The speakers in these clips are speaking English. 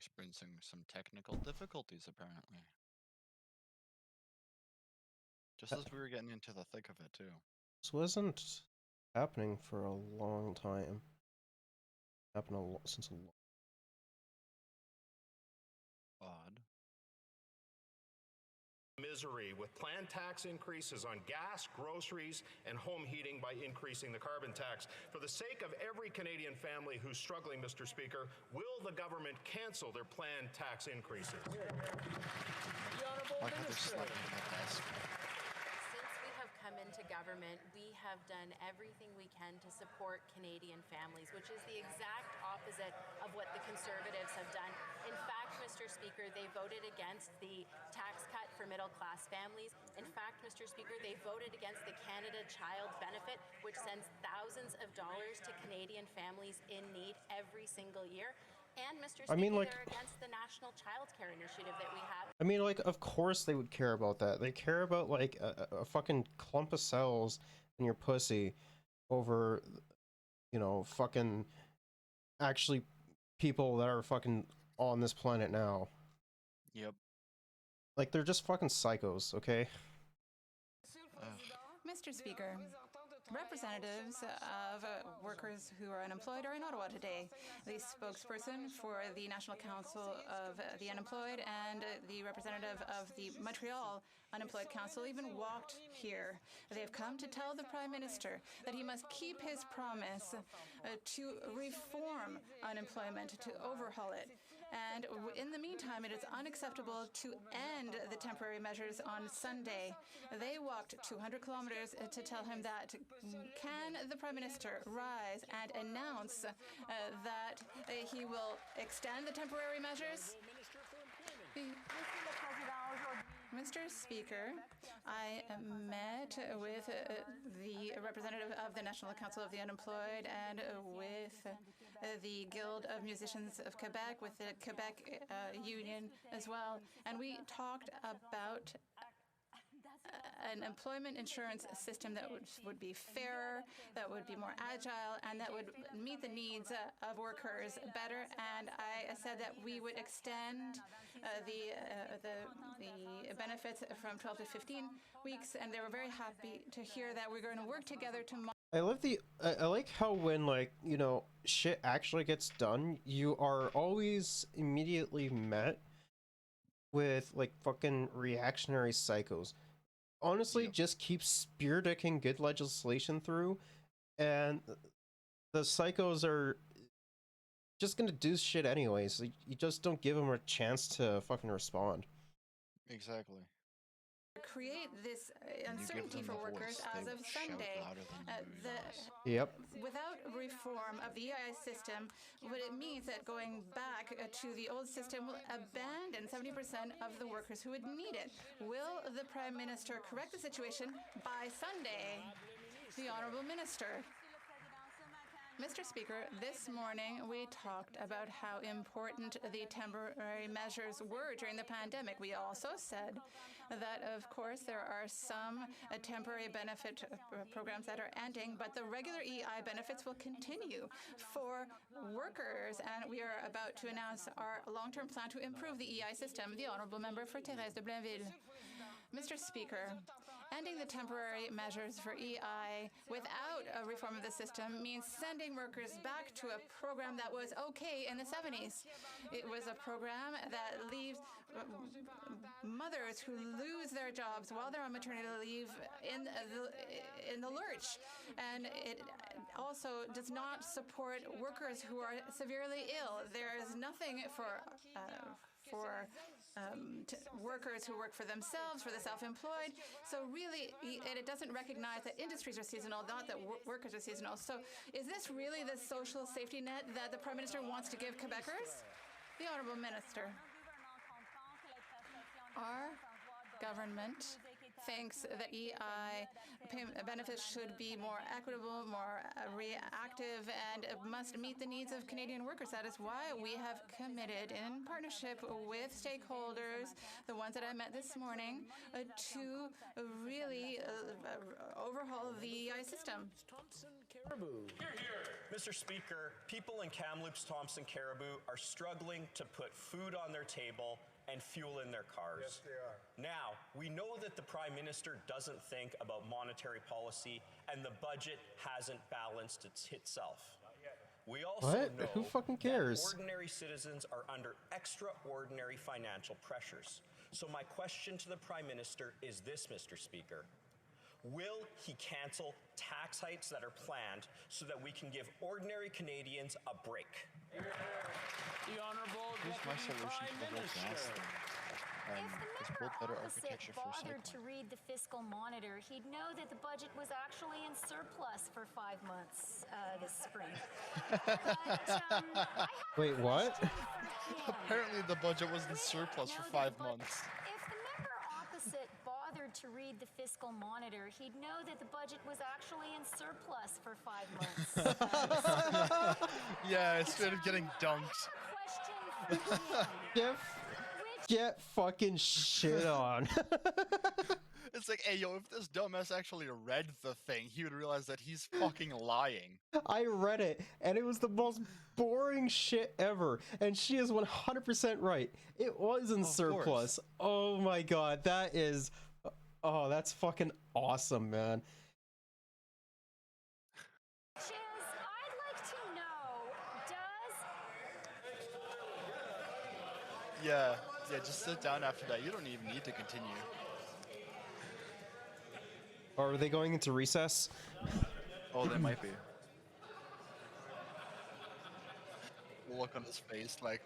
experiencing some technical difficulties, apparently. Just as we were getting into the thick of it, too. This wasn't happening for a long time. Happened since a long. Odd. Misery with planned tax increases on gas, groceries, and home heating by increasing the carbon tax. For the sake of every Canadian family who's struggling, Mr. Speaker, will the government cancel their planned tax increases? The Honourable Minister. Since we have come into government, we have done everything we can to support Canadian families, which is the exact opposite of what the Conservatives have done. In fact, Mr. Speaker, they voted against the tax cut for middle-class families. In fact, Mr. Speaker, they voted against the Canada Child Benefit, which sends thousands of dollars to Canadian families in need every single year. And, Mr. Speaker, they're against the National Child Care Initiative that we have. I mean, like, of course they would care about that. They care about, like, a fucking clump of cells in your pussy over, you know, fucking actually people that are fucking on this planet now. Yep. Like, they're just fucking psychos, okay? Mr. Speaker, representatives of workers who are unemployed are in Ottawa today. The spokesperson for the National Council of the Unemployed and the representative of the Montreal Unemployed Council even walked here. They have come to tell the Prime Minister that he must keep his promise to reform unemployment, to overhaul it. And in the meantime, it is unacceptable to end the temporary measures on Sunday. They walked 200 kilometers to tell him that. Can the Prime Minister rise and announce that he will extend the temporary measures? Mr. Speaker, I met with the representative of the National Council of the Unemployed and with the Guild of Musicians of Quebec, with the Quebec Union as well, and we talked about an employment insurance system that would be fairer, that would be more agile, and that would meet the needs of workers better. And I said that we would extend the benefits from 12 to 15 weeks, and they were very happy to hear that we're going to work together to. I like how when, like, you know, shit actually gets done, you are always immediately met with, like, fucking reactionary psychos. Honestly, just keep spear-dicking good legislation through, and the psychos are just gonna do shit anyways. You just don't give them a chance to fucking respond. Exactly. Create this uncertainty for workers as of Sunday. Without reform of the EI system, what it means that going back to the old system will abandon 70% of the workers who would need it. Will the Prime Minister correct the situation by Sunday? The Honourable Minister. Mr. Speaker, this morning we talked about how important the temporary measures were during the pandemic. We also said that, of course, there are some temporary benefit programs that are ending, but the regular EI benefits will continue for workers, and we are about to announce our long-term plan to improve the EI system. The Honourable Member for Thérèse de Blainville. Mr. Speaker, ending the temporary measures for EI without a reform of the system means sending workers back to a program that was okay in the 70s. It was a program that leaves mothers who lose their jobs while they're on maternity leave in the lurch. And it also does not support workers who are severely ill. There is nothing for workers who work for themselves, for the self-employed. So really, it doesn't recognize that industries are seasonal, not that workers are seasonal. So is this really the social safety net that the Prime Minister wants to give Quebecers? The Honourable Minister. Our government thinks that EI benefits should be more equitable, more reactive, and must meet the needs of Canadian workers. That is why we have committed, in partnership with stakeholders, the ones that I met this morning, to really overhaul the EI system. Thompson Caribou. Mr. Speaker, people in Kamloops, Thompson, Caribou are struggling to put food on their table and fuel in their cars. Yes, they are. Now, we know that the Prime Minister doesn't think about monetary policy and the budget hasn't balanced itself. We also What? know Who fucking that cares? ordinary citizens are under extraordinary financial pressures. So my question to the Prime Minister is this, Mr. Speaker. Will he cancel tax hikes that are planned so that we can give ordinary Canadians a break? The Honourable Here's my Deputy solution Prime to the whole gas Minister. thing. If the It's member built better opposite architecture for bothered to cycling. read the fiscal monitor, he'd know that the budget was actually in surplus for 5 months this spring. But I have Wait, a what? question for him. Apparently the budget was in We surplus for know 5 that months. If the member opposite bothered to read the fiscal monitor, he'd know that the budget was actually in surplus for 5 months. Yeah, instead of getting dunked. I have a question for him. Get fucking shit on. It's like, hey, yo, if this dumbass actually read the thing, he would realize that he's fucking lying. I read it, and it was the most boring shit ever. And she is 100% right. It was in Of surplus. Oh my god, that is... Oh, that's fucking awesome, man. Chiz, I'd like to know, does Yeah, just sit down after that. You don't even need to continue. Are they going into recess? Oh, they might be. Look on his face like,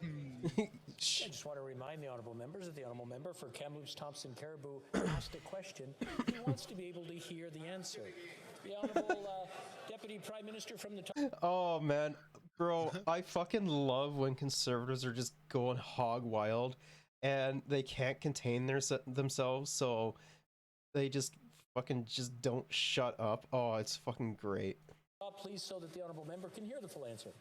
I just want to remind the honourable members that the honourable member for Kamloops Thompson Caribou asked a question. He wants to be able to hear the answer. The honourable Deputy Prime Minister from the top. Oh man, bro, I fucking love when conservatives are just going hog wild and they can't contain themselves, so they just fucking just don't shut up. Oh, it's fucking great. Please, so that the honourable member can hear the full answer.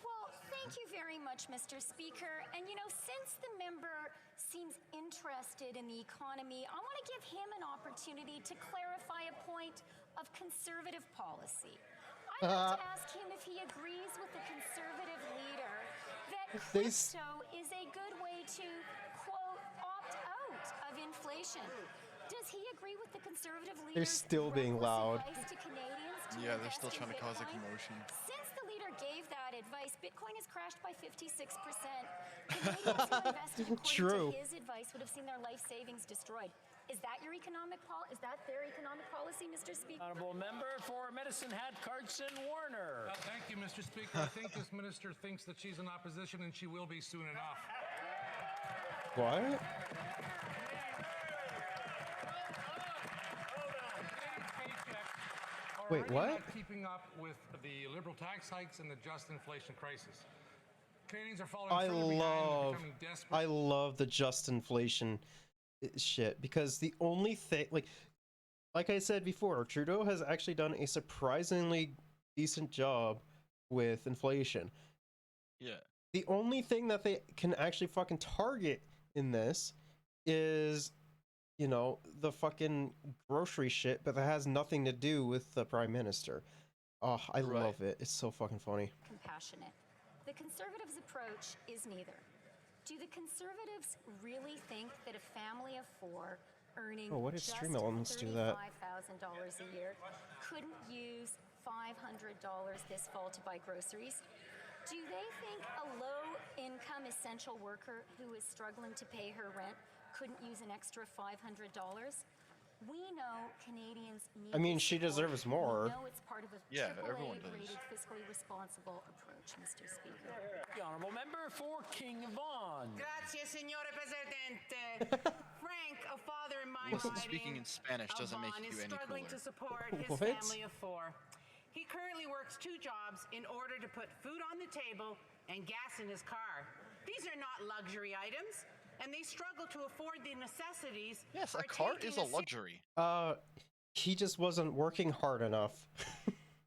Well, thank you very much, Mr. Speaker. And you know, since the member seems interested in the economy, I want to give him an opportunity to clarify a point of conservative policy. I'd like to ask him if he agrees with the conservative leader that crypto is a good way to, quote, opt out of inflation. Does he agree with the conservative leader? They're still being loud. To Canadians to yeah, they're invest still in trying to cause a Bitcoin? commotion. Since the leader gave that advice, Bitcoin has crashed by 56%. Canadians who invested according True. to his advice would have seen their life savings destroyed. Is that your economic Is that their economic policy, Mr. Speaker? Honourable member for Medicine Hat, Carson Warner. Thank you, Mr. Speaker. I think this minister thinks that she's in opposition, and she will be soon enough. What? Wait, Already what? not keeping up with the liberal tax hikes and the just inflation crisis. Canadians are falling further behind and becoming desperate. I love the just inflation shit, because the only thing, like I said before, Trudeau has actually done a surprisingly decent job with inflation. Yeah. The only thing that they can actually fucking target in this is, you know, the fucking grocery shit, but that has nothing to do with the Prime Minister. Oh, I love it. It's so fucking funny. Compassionate. The Conservatives' approach is neither. Do the Conservatives really think that a family of 4 earning Oh, what did just stream elements do that? $35,000 a year couldn't use $500 this fall to buy groceries? Do they think a low-income essential worker who is struggling to pay her rent couldn't use an extra $500? We know Canadians need. I mean, this she support. deserves more. We know it's part of a Yeah, everyone does. AAA-rated fiscally responsible approach, Mr. Speaker. The honourable member for King Vaughan. Grazie, signore Presidente. Frank, a father in my Listen, riding speaking in Spanish of doesn't make Vaughan, you is any struggling cooler. to support his What? family of 4. He currently works 2 jobs in order to put food on the table and gas in his car. These are not luxury items. and they struggle to afford the necessities. Yes, a are car taking is a luxury. He just wasn't working hard enough.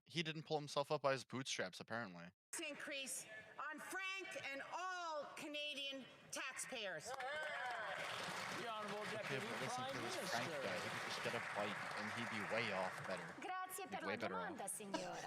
He didn't pull himself up by his bootstraps, apparently. Increase on Frank and all Canadian taxpayers. The Honourable Okay, Deputy but listen Prime to this Minister. Frank guy. He could just get a bite, and he'd be way off better. Grazie per Way la better off. domanda, signora.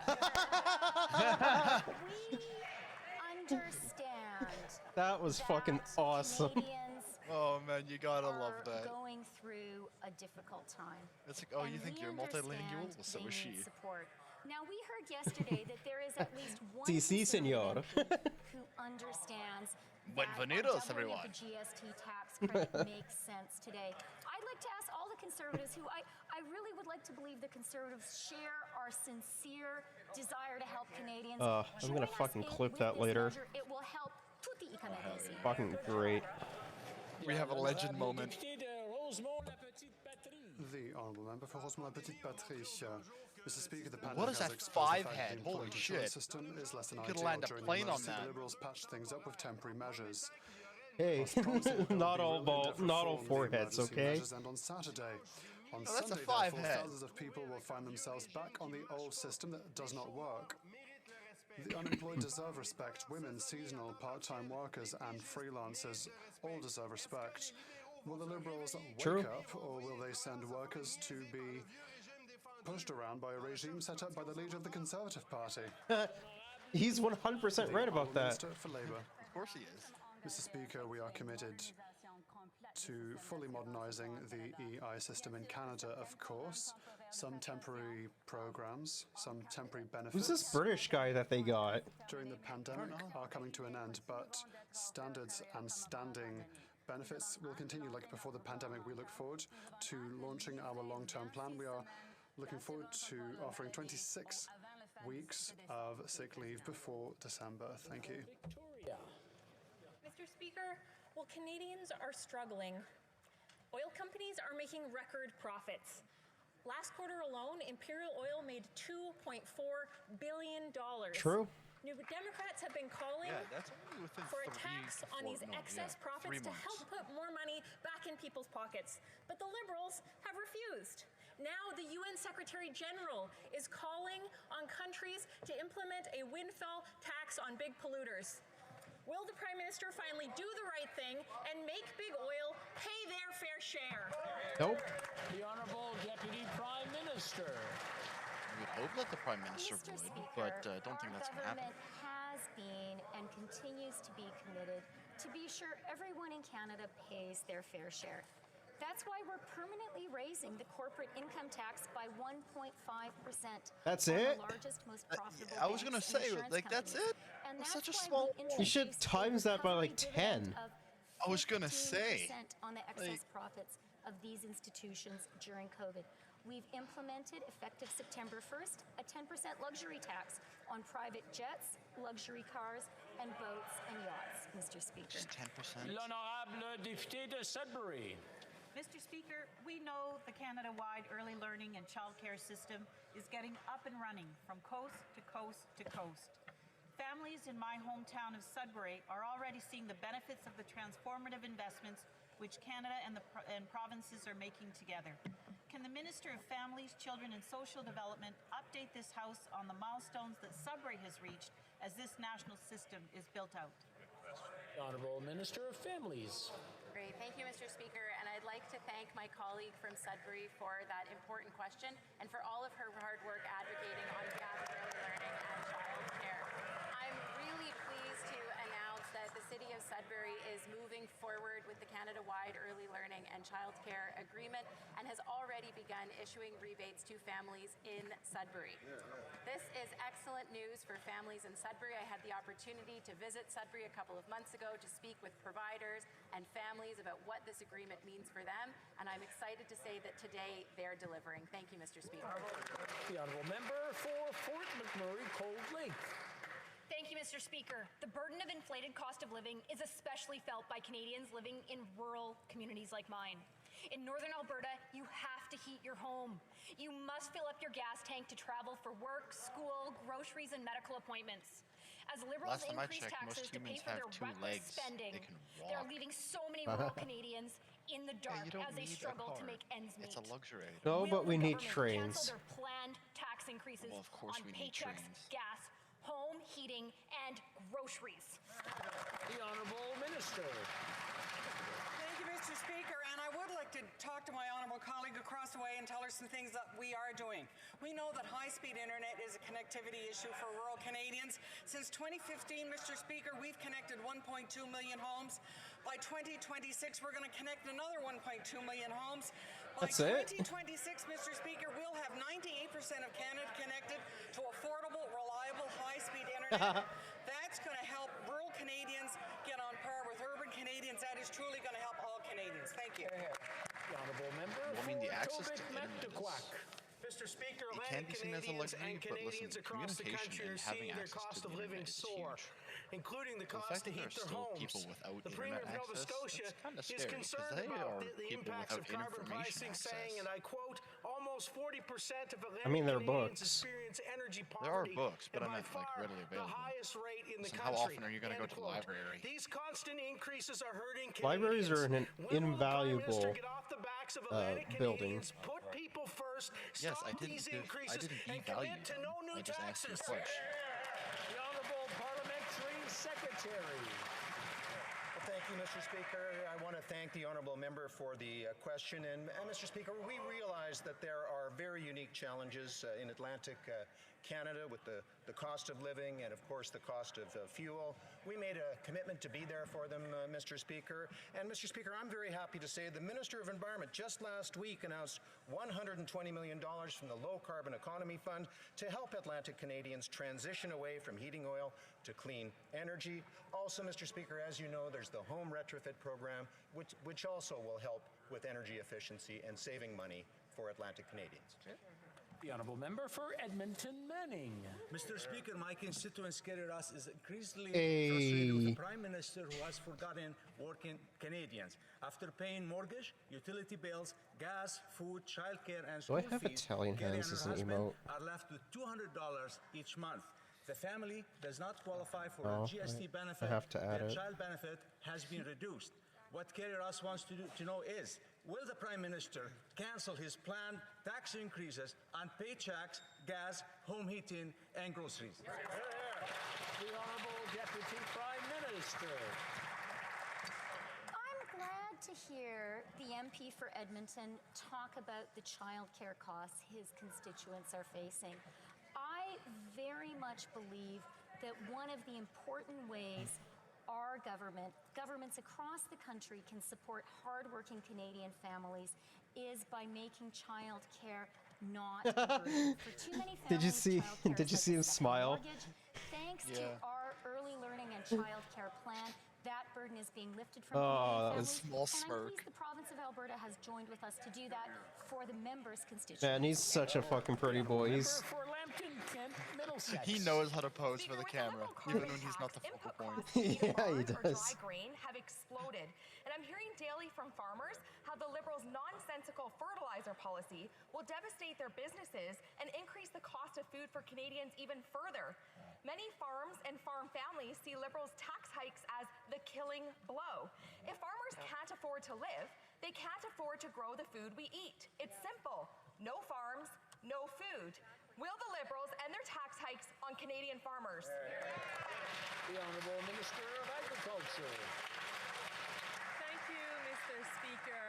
We understand That was fucking that awesome. Canadians Oh man, you gotta love are that. going through a difficult time. It's like, oh, And you think we you're multilingual? understand Well, so they is need she. support. Now, we heard yesterday that there is at least one Si, si, senor. conservative who understands Buenvenidos, that a doubling everyone. of the GST tax credit makes sense today. I'd like to ask all the conservatives who I really would like to believe the conservatives share our sincere desire to help Canadians. I'm gonna Join us fucking clip with that this later. measure. It will help tutti I canadesi. Fucking great. We have a legend moment. The honourable member for Rosemont-la-Petite-Patrie. Mr. Speaker, the What pandemic is has that exposed the five fact head? that the Holy employment insurance shit. system is less than You could ideal. land a During the plane on emergency, that. the Liberals patched things up with temporary measures. Hey, Whilst promising that there not would all be real ball, in-depth not all reform, the foreheads, emergency okay? measures end on Saturday. On Oh, that's a Sunday, five therefore, head. thousands of people will find themselves back on the old system that does not work. The unemployed deserve respect. Women, seasonal, part-time workers, and freelancers all deserve respect. Will the Liberals wake up, or will they send workers to be pushed around by a regime set up by the leader of the Conservative Party? He's 100% right about that. Minister for Labour. Of course he is. Mr. Speaker, we are committed to fully modernising the EI system in Canada, of course. Some temporary programs, some temporary benefits Who's this British guy that they got? during the pandemic are coming to an end, but standards and standing benefits will continue like before the pandemic. We look forward to launching our long-term plan. We are looking forward to offering 26 weeks of sick leave before December. Thank you. Mr. Speaker, while Canadians are struggling, oil companies are making record profits. Last quarter alone, Imperial Oil made $2.4 billion. True. New Democrats have been calling that's only within for a 3 tax on these excess 3 profits to months. help put more money back in people's pockets. But the Liberals have refused. Now the UN Secretary General is calling on countries to implement a windfall tax on big polluters. Will the Prime Minister finally do the right thing and make big oil pay their fair share? Nope. The Honourable Deputy Prime Minister. We would hope that the Prime Minister Mr. would, Speaker, but don't think that's going to our happen. government has been and continues to be committed to be sure everyone in Canada pays their fair share. That's why we're permanently raising the corporate income tax by 1.5%. That's on it? The largest, most profitable I was banks gonna and say, insurance like, that's companies. it? And That's such a why small we one. You should introduced a times that by like recovery 10. dividend of I was gonna say, 15% on the excess profits of these institutions during COVID. We've implemented, effective September 1st, a 10% luxury tax on private jets, luxury cars, and boats and yachts, Mr. Speaker. Just 10%. L'honorable député de Sudbury. Mr. Speaker, we know the Canada-wide early learning and childcare system is getting up and running from coast to coast to coast. Families in my hometown of Sudbury are already seeing the benefits of the transformative investments which Canada and provinces are making together. Can the Minister of Families, Children and Social Development update this House on the milestones that Sudbury has reached as this national system is built out? The Honourable Minister of Families. Great. Thank you, Mr. Speaker. And I'd like to thank my colleague from Sudbury for that important question and for all of her hard work advocating on behalf of early learning and child care. I'm really pleased to announce that the City of Sudbury is moving forward with the Canada-wide early learning and child care agreement and has already begun issuing rebates to families in Sudbury. This is excellent news for families in Sudbury. I had the opportunity to visit Sudbury a couple of months ago to speak with providers and families about what this agreement means for them, and I'm excited to say that today they're delivering. Thank you, Mr. Speaker. The Honourable Member for Fort McMurray Cold Lake. Thank you, Mr. Speaker. The burden of inflated cost of living is especially felt by Canadians living in rural communities like mine. In Northern Alberta, you have to heat your home. You must fill up your gas tank to travel for work, school, groceries, and medical appointments. As Liberals Last time I increase checked, most taxes to pay humans for have their 2 reckless legs. spending, They can they're walk. leaving so many rural Canadians in the dark you don't as they need a struggle to car. make ends meet. It's a luxury item. No, Will but we the need government cancel trains. their planned tax increases Well, of course on we need paychecks, trains. gas, home heating, and groceries? The Honourable Minister. Thank you, Mr. Speaker, and I would like to talk to my honourable colleague across the way and tell her some things that we are doing. We know that high-speed internet is a connectivity issue for rural Canadians. Since 2015, Mr. Speaker, we've connected 1.2 million homes. By 2026, we're going to connect another 1.2 million homes. By That's it? 2026, Mr. Speaker, we'll have 98% of Canada connected to affordable, reliable, high-speed internet. That's going to help rural Canadians get on par with urban Canadians. That is truly going to help all Canadians. Thank you. The Honourable Member Well, I mean, the for access to Tobic internet Mactaquac. Mr. Speaker, It can Atlantic be seen as a Canadians luxury, and but Canadians listen, across the communication country and are having seeing their access cost to of the living internet is soar, huge. including the The cost fact to that there heat are their still homes. people without The Premier internet of Nova access, Scotia it's kind of is scary because concerned they about are the people impacts of without carbon information pricing, saying, access. and I quote, almost 40% of Atlantic I mean, they're Canadians books. experience energy There are poverty. books, but and I by meant like far readily the available. highest rate in the Listen, country. how often are you going to go End to the quote. library? These constant increases are hurting Libraries are an Canadians. When will the Prime Minister invaluable get off the backs of Atlantic building. Canadians, put people first, Yes, stop these I increases, didn't and devalue commit to them. no new I just asked you a taxes? question. The Honourable Parliamentary Secretary. Well, thank you, Mr. Speaker. I want to thank the honourable member for the question. And Mr. Speaker, we realize that there are very unique challenges in Atlantic Canada with the cost of living and, of course, the cost of fuel. We made a commitment to be there for them, Mr. Speaker. And, Mr. Speaker, I'm very happy to say the Minister of Environment just last week announced $120 million from the Low Carbon Economy Fund to help Atlantic Canadians transition away from heating oil to clean energy. Also, Mr. Speaker, as you know, there's the home retrofit program, which also will help with energy efficiency and saving money for Atlantic Canadians. The Honourable Member for Edmonton Manning. Mr. Speaker, my constituents carry us is increasingly frustrated with the Prime Minister who has forgotten working Canadians. After paying mortgage, utility bills, gas, food, childcare, and Do I school have fees, Italian Kerry hands and as her an husband emote? are left with $200 each month. The family does not qualify for Oh, a GST benefit. I have to add Their it. child benefit has been reduced. What Kerry Ross wants to know is, will the Prime Minister cancel his planned tax increases on paychecks, gas, home heating, and groceries? The Honourable Deputy Prime Minister. I'm glad to hear the MP for Edmonton talk about the childcare costs his constituents are facing. I very much believe that one of the important ways our governments across the country can support hardworking Canadian families is by making childcare not a burden. For too many families, Did you see? childcare Did you is see like a him second smile? mortgage. Thanks to our early learning and childcare plan, that burden is being lifted from Oh, that Canadian was families. small And I'm smirk. pleased the province of Alberta has joined with us to do that for the members' constituents. Man, he's such a fucking pretty boy. He's For Lambton, Kent, Middlesex. He knows how to pose for the camera, even when he's not the focal point. yeah, he Or does. dry grain have exploded. And I'm hearing daily from farmers how the Liberals' nonsensical fertilizer policy will devastate their businesses and increase the cost of food for Canadians even further. Many farms and farm families see Liberals' tax hikes as the killing blow. If farmers can't afford to live, they can't afford to grow the food we eat. It's simple. No farms, no food. Will the Liberals end their tax hikes on Canadian farmers? The Honourable Minister of Agriculture. Thank you, Mr. Speaker.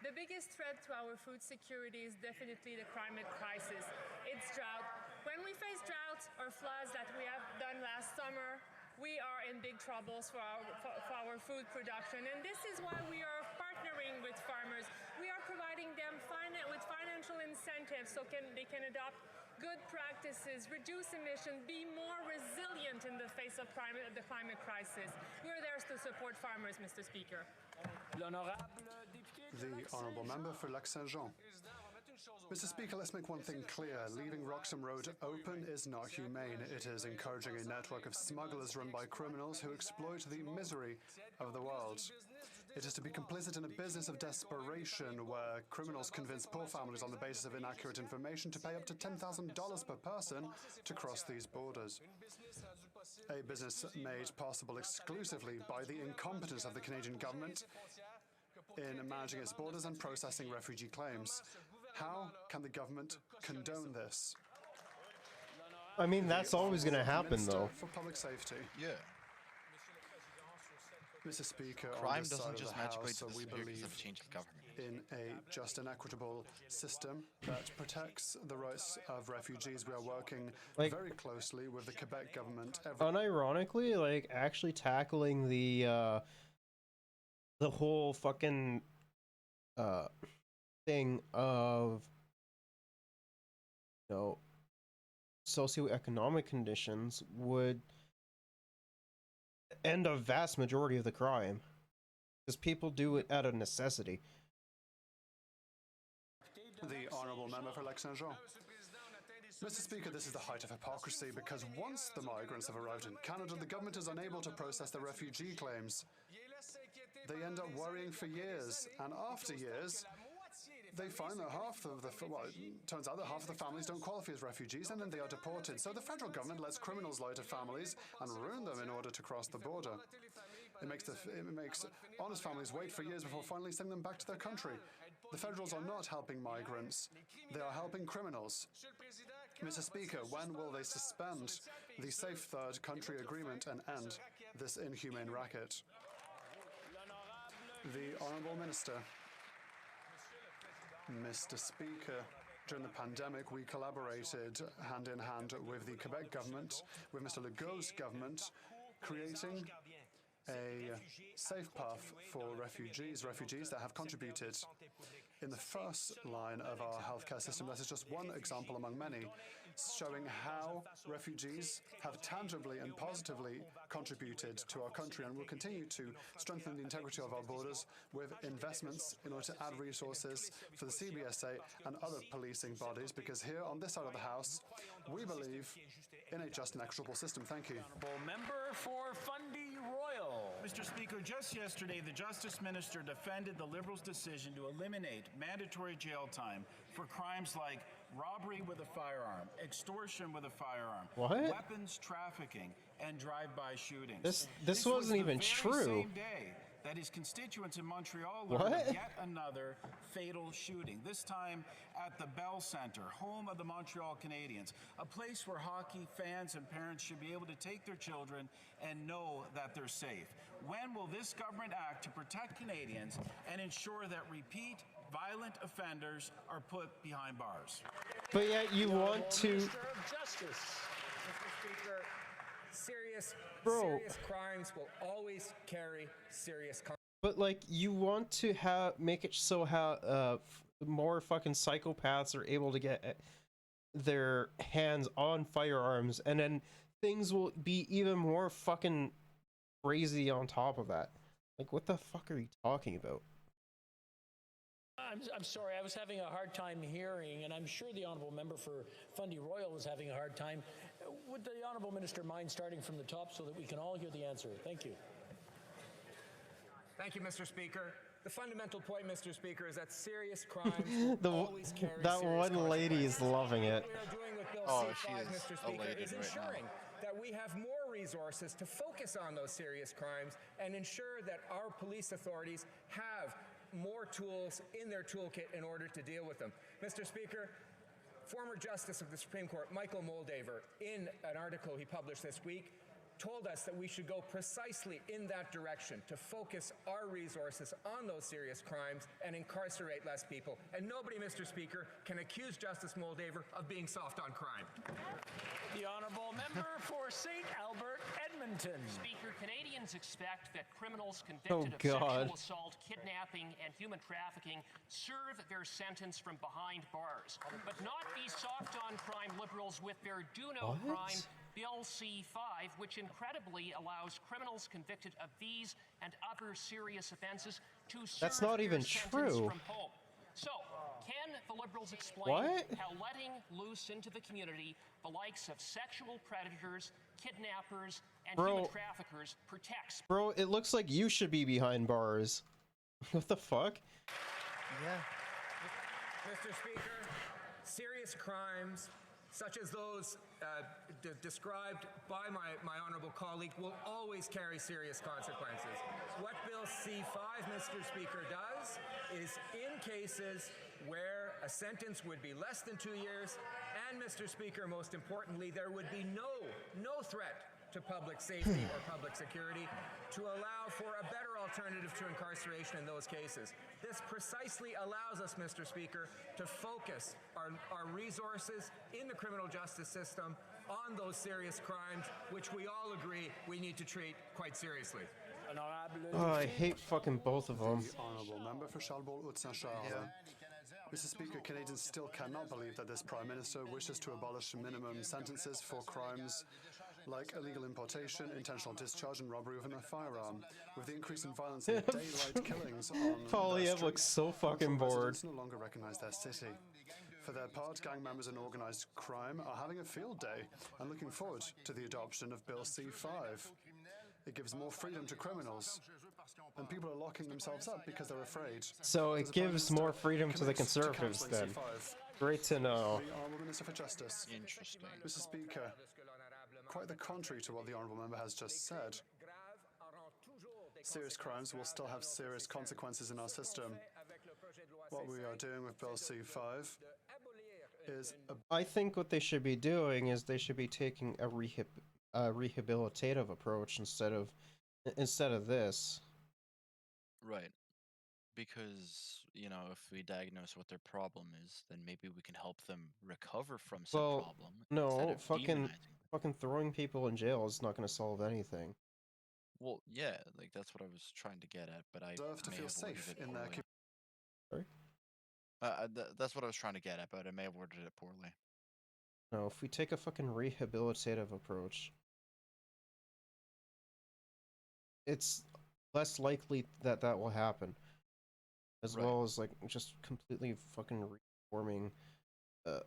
The biggest threat to our food security is definitely the climate crisis. It's drought. When we face droughts or floods that we have done last summer, we are in big troubles for our food production. And this is why we are partnering with farmers. We are providing them with financial incentives so they can adopt good practices, reduce emissions, be more resilient in the face of the climate crisis. We're there to support farmers, Mr. Speaker. The honourable member for Lac Saint-Jean. Mr. Speaker, let's make one thing clear. Leaving Roxham Road open is not humane. It is encouraging a network of smugglers run by criminals who exploit the misery of the world. It is to be complicit in a business of desperation where criminals convince poor families on the basis of inaccurate information to pay up to $10,000 per person to cross these borders. a business made possible exclusively by the incompetence of the Canadian government in managing its borders and processing refugee claims. How can the government condone this? I mean, that's always going to happen, though. For public safety. Yeah. Mr. Speaker, Crime on this doesn't side just of the magically House, we disappear because believe of a change of government. in a just and equitable system that protects the rights of refugees. We are working very closely with the Quebec government. Unironically, like, actually tackling the whole fucking thing of, you know, socioeconomic conditions would end a vast majority of the crime, because people do it out of necessity. The Honourable Member for Lac-Saint-Jean. Mr. Speaker, this is the height of hypocrisy, because once the migrants have arrived in Canada, the government is unable to process their refugee claims. They end up worrying for years, and after years, they find that it turns out that half of the families don't qualify as refugees, and then they are deported. So the federal government lets criminals lie to families and ruin them in order to cross the border. It makes honest families wait for years before finally sending them back to their country. The federals are not helping migrants. They are helping criminals. Mr. Speaker, when will they suspend the Safe Third Country Agreement and end this inhumane racket? The Honourable Minister. Mr. Speaker, during the pandemic, we collaborated hand in hand with the Quebec government, with Mr. Legault's government, creating a safe path for refugees that have contributed in the first line of our healthcare system. This is just one example among many, showing how refugees have tangibly and positively contributed to our country, and will continue to strengthen the integrity of our borders with investments in order to add resources for the CBSA and other policing bodies, because here on this side of the House, we believe in a just and equitable system. Thank you. Member for Fundy Royal. Mr. Speaker, just yesterday, the Justice Minister defended the Liberals' decision to eliminate mandatory jail time for crimes like robbery with a firearm, extortion with a firearm, weapons trafficking, and drive-by shootings. This wasn't even true. Same day that his constituents in Montreal learned of yet another fatal shooting, this time at the Bell Centre, home of the Montreal Canadiens, a place where hockey fans and parents should be able to take their children and know that they're safe. When will this government act to protect Canadians and ensure that repeat violent offenders are put behind bars? But yet you want to... Minister of Justice. Mr. Speaker, serious crimes will always carry serious consequences. But like, you want to make it so more fucking psychopaths are able to get their hands on firearms, and then things will be even more fucking crazy on top of that. Like, what the fuck are you talking about? I'm sorry, I was having a hard time hearing, and I'm sure the Honourable Member for Fundy Royal was having a hard time. Would the Honourable Minister mind starting from the top so that we can all hear the answer? Thank you. Thank you, Mr. Speaker. The fundamental point, Mr. Speaker, is that serious crimes always carry that serious one lady is loving it. What we are doing with Bill Oh, C5, she is Mr. Speaker, elated is right now. ensuring that we have more resources to focus on those serious crimes and ensure that our police authorities have more tools in their toolkit in order to deal with them. Mr. Speaker, former Justice of the Supreme Court, Michael Moldhaver, in an article he published this week, told us that we should go precisely in that direction to focus our resources on those serious crimes and incarcerate less people. And nobody, Mr. Speaker, can accuse Justice Moldhaver of being soft on crime. The Honourable Member for St. Albert, Edmonton. Speaker, Canadians expect that criminals convicted of sexual assault, kidnapping, and human trafficking serve their sentence from behind bars, but not be soft on crime liberals with their do no crime Bill C5, which incredibly allows criminals convicted of these and other serious offenses to serve That's not even their sentence true. from home. So, can the Liberals explain how letting loose into the community the likes of sexual predators, kidnappers, and human traffickers protects... Bro, it looks like you should be behind bars. What the fuck? Yeah. Mr. Speaker, serious crimes, such as those described by my honourable colleague, will always carry serious consequences. What Bill C-5, Mr. Speaker, does is in cases where a sentence would be less than 2 years, and Mr. Speaker, most importantly, there would be no threat to public safety or public security, to allow for a better alternative to incarceration in those cases. This precisely allows us, Mr. Speaker, to focus our resources in the criminal justice system on those serious crimes, which we all agree we need to treat quite seriously. Oh, I hate fucking both of them. The Honourable Member for Charles-Saint-Charles. Mr. Speaker, Canadians still cannot believe that this Prime Minister wishes to abolish minimum sentences for crimes like illegal importation, intentional discharge, and robbery with a firearm. With the increase in violence and daylight killings on Poilievre looks so fucking bored. Residents no longer recognise their city. For their part, gang members and organised crime are having a field day and looking forward to the adoption of Bill C-5. It gives more freedom to criminals, and people are locking themselves up because they're afraid. So it gives more freedom to the Conservatives then. Great to know. The Honourable Minister for Justice. Interesting. Mr. Speaker, quite the contrary to what the Honourable Member has just said. Serious crimes will still have serious consequences in our system. What we are doing with Bill C-5 is... I think what they should be doing is they should be taking a rehabilitative approach instead of this. Right. Because, you know, if we diagnose what their problem is, then maybe we can help them recover from said problem. No, fucking throwing people in jail is not going to solve anything. Well, yeah, like that's what I was trying to get at, but I deserve to feel safe in their Sorry? That's what I was trying to get at, but I may have worded it poorly. No, if we take a fucking rehabilitative approach, it's less likely that that will happen. As well as, like, just completely fucking reforming the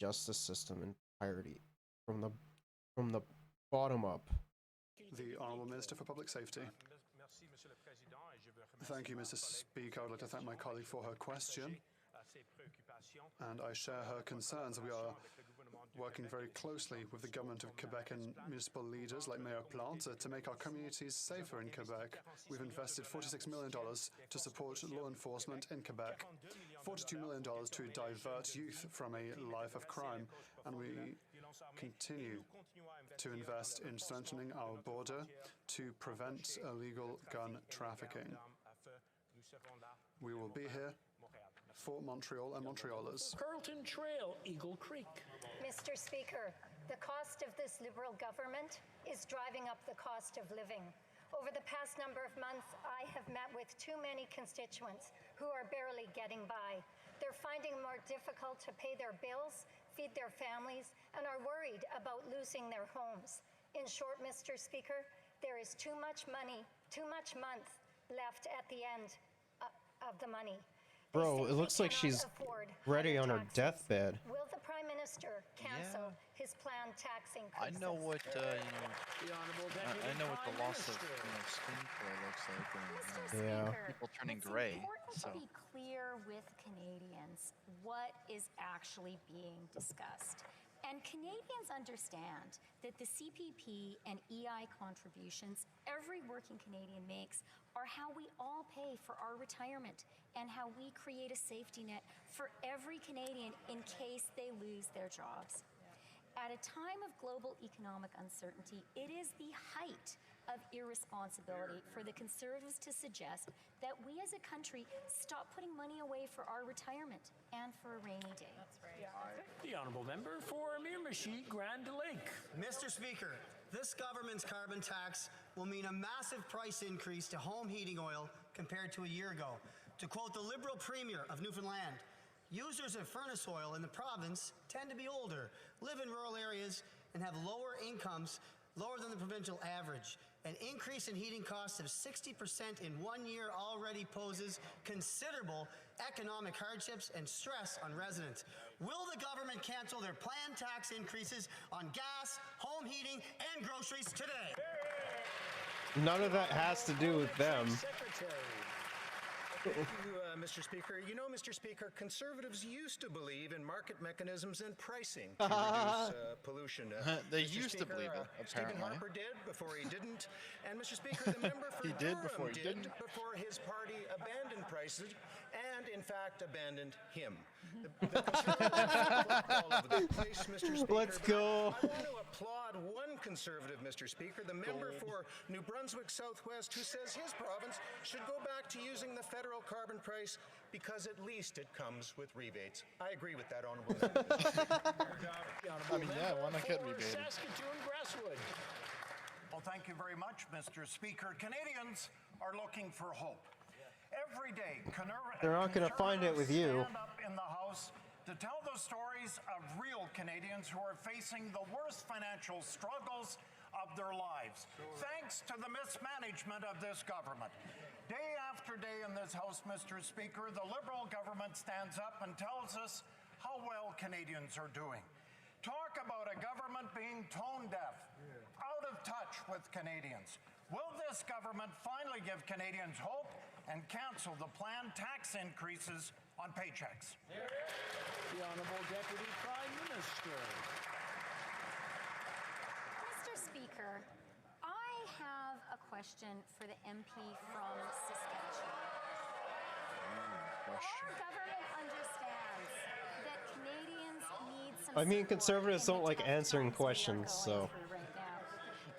justice system entirety from the bottom up. The Honourable Minister for Public Safety. Thank you, Mr. Speaker. I would like to thank my colleague for her question, and I share her concerns. We are working very closely with the government of Quebec and municipal leaders like Mayor Plante to make our communities safer in Quebec. We've invested $46 million to support law enforcement in Quebec, $42 million to divert youth from a life of crime, and we continue to invest in strengthening our border to prevent illegal gun trafficking. We will be here for Montreal and Montrealers. Carlton Trail, Eagle Creek. Mr. Speaker, the cost of this Liberal government is driving up the cost of living. Over the past number of months, I have met with too many constituents who are barely getting by. They're finding it more difficult to pay their bills, feed their families, and are worried about losing their homes. In short, Mr. Speaker, there is too much money, too much month left at the end of the money. Bro, it looks like she's ready on her deathbed. Will the Prime Minister cancel his planned tax increases? I know what I know what the loss of skin color looks like. And, people turning gray. It's important to be clear with Canadians what is actually being discussed. And Canadians understand that the CPP and EI contributions every working Canadian makes are how we all pay for our retirement and how we create a safety net for every Canadian in case they lose their jobs. At a time of global economic uncertainty, it is the height of irresponsibility for the Conservatives to suggest that we as a country stop putting money away for our retirement and for a rainy day. That's right. The Honourable Member for Miramichi, Grand Lake. Mr. Speaker, this government's carbon tax will mean a massive price increase to home heating oil compared to a year ago. To quote the Liberal Premier of Newfoundland, users of furnace oil in the province tend to be older, live in rural areas, and have lower incomes, lower than the provincial average. An increase in heating costs of 60% in 1 year already poses considerable economic hardships and stress on residents. Will the government cancel their planned tax increases on gas, home heating, and groceries today? None of that has to do with them. Thank you, Mr. Speaker. You know, Mr. Speaker, Conservatives used to believe in market mechanisms and pricing to reduce pollution. They Mr. used to Speaker, believe it, Stephen apparently. Harper did before he didn't. And Mr. Speaker, the member for He did before Durham he did didn't. before his party abandoned prices and, in fact, abandoned him. The Conservatives all over the place, Mr. Speaker. Let's go. I want to applaud one Conservative, Mr. Speaker, the member for New Brunswick Southwest, who says his province should go back to using the federal carbon price because at least it comes with rebates. I agree with that, honourable member. I mean, yeah, why not get rebated? Saskatoon Grasswood. Well, thank you very much, Mr. Speaker. Canadians are looking for hope. Every day, They're not going to find it with you. stand up in the House to tell the stories of real Canadians who are facing the worst financial struggles of their lives, thanks to the mismanagement of this government. Day after day in this House, Mr. Speaker, the Liberal government stands up and tells us how well Canadians are doing. Talk about a government being tone deaf, out of touch with Canadians. Will this government finally give Canadians hope and cancel the planned tax increases on paychecks? The Honourable Deputy Prime Minister. Mr. Speaker, I have a question for the MP from Saskatchewan. Our government understands that Canadians need some I mean, support conservatives in the don't like tough answering times we are questions, going so. through right now.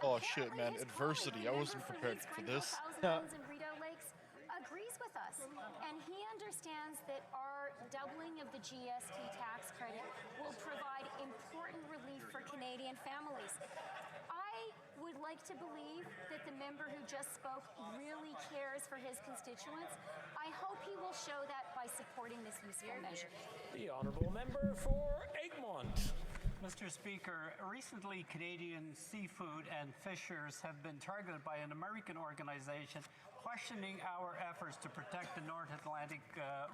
Oh shit, man, adversity. I wasn't prepared for this. Thousand Islands and Rideau Lakes agrees with us, and he understands that our doubling of the GST tax credit will provide important relief for Canadian families. I would like to believe that the member who just spoke really cares for his constituents. I hope he will show that by supporting this useful measure. The Honourable Member for Egmont. Mr. Speaker, recently Canadian seafood and fishers have been targeted by an American organization questioning our efforts to protect the North Atlantic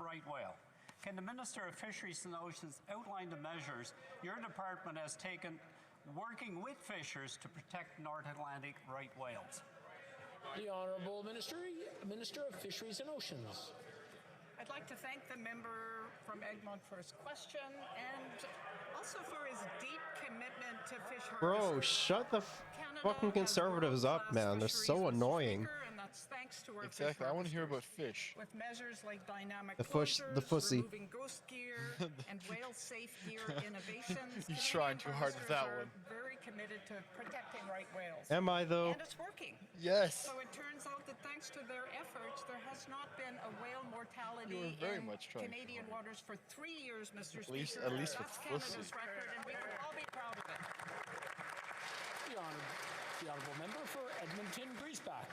right whale. Can the Minister of Fisheries and Oceans outline the measures your department has taken working with fishers to protect North Atlantic right whales? The Honourable Minister of Fisheries and Oceans. I'd like to thank the member from Egmont for his question and also for his deep commitment to fish Bro, harvesters. shut the fucking conservatives up, man. They're so annoying. And that's thanks to our Exactly, fish I want to hear about harvesters. fish. With measures like dynamic The closures, fussy. removing ghost gear, and whale-safe gear innovations. You're trying too hard with that one. Very committed to protecting right whales. Am I, though? And it's working. Yes. So it turns out that thanks to their efforts, there has not been a whale mortality You were very in much trying Canadian waters for 3 years, Mr. At least- Speaker. at least with That's Canada's fussy. record, and we can all be proud of it. The Honourable Member for Edmonton Griesbach.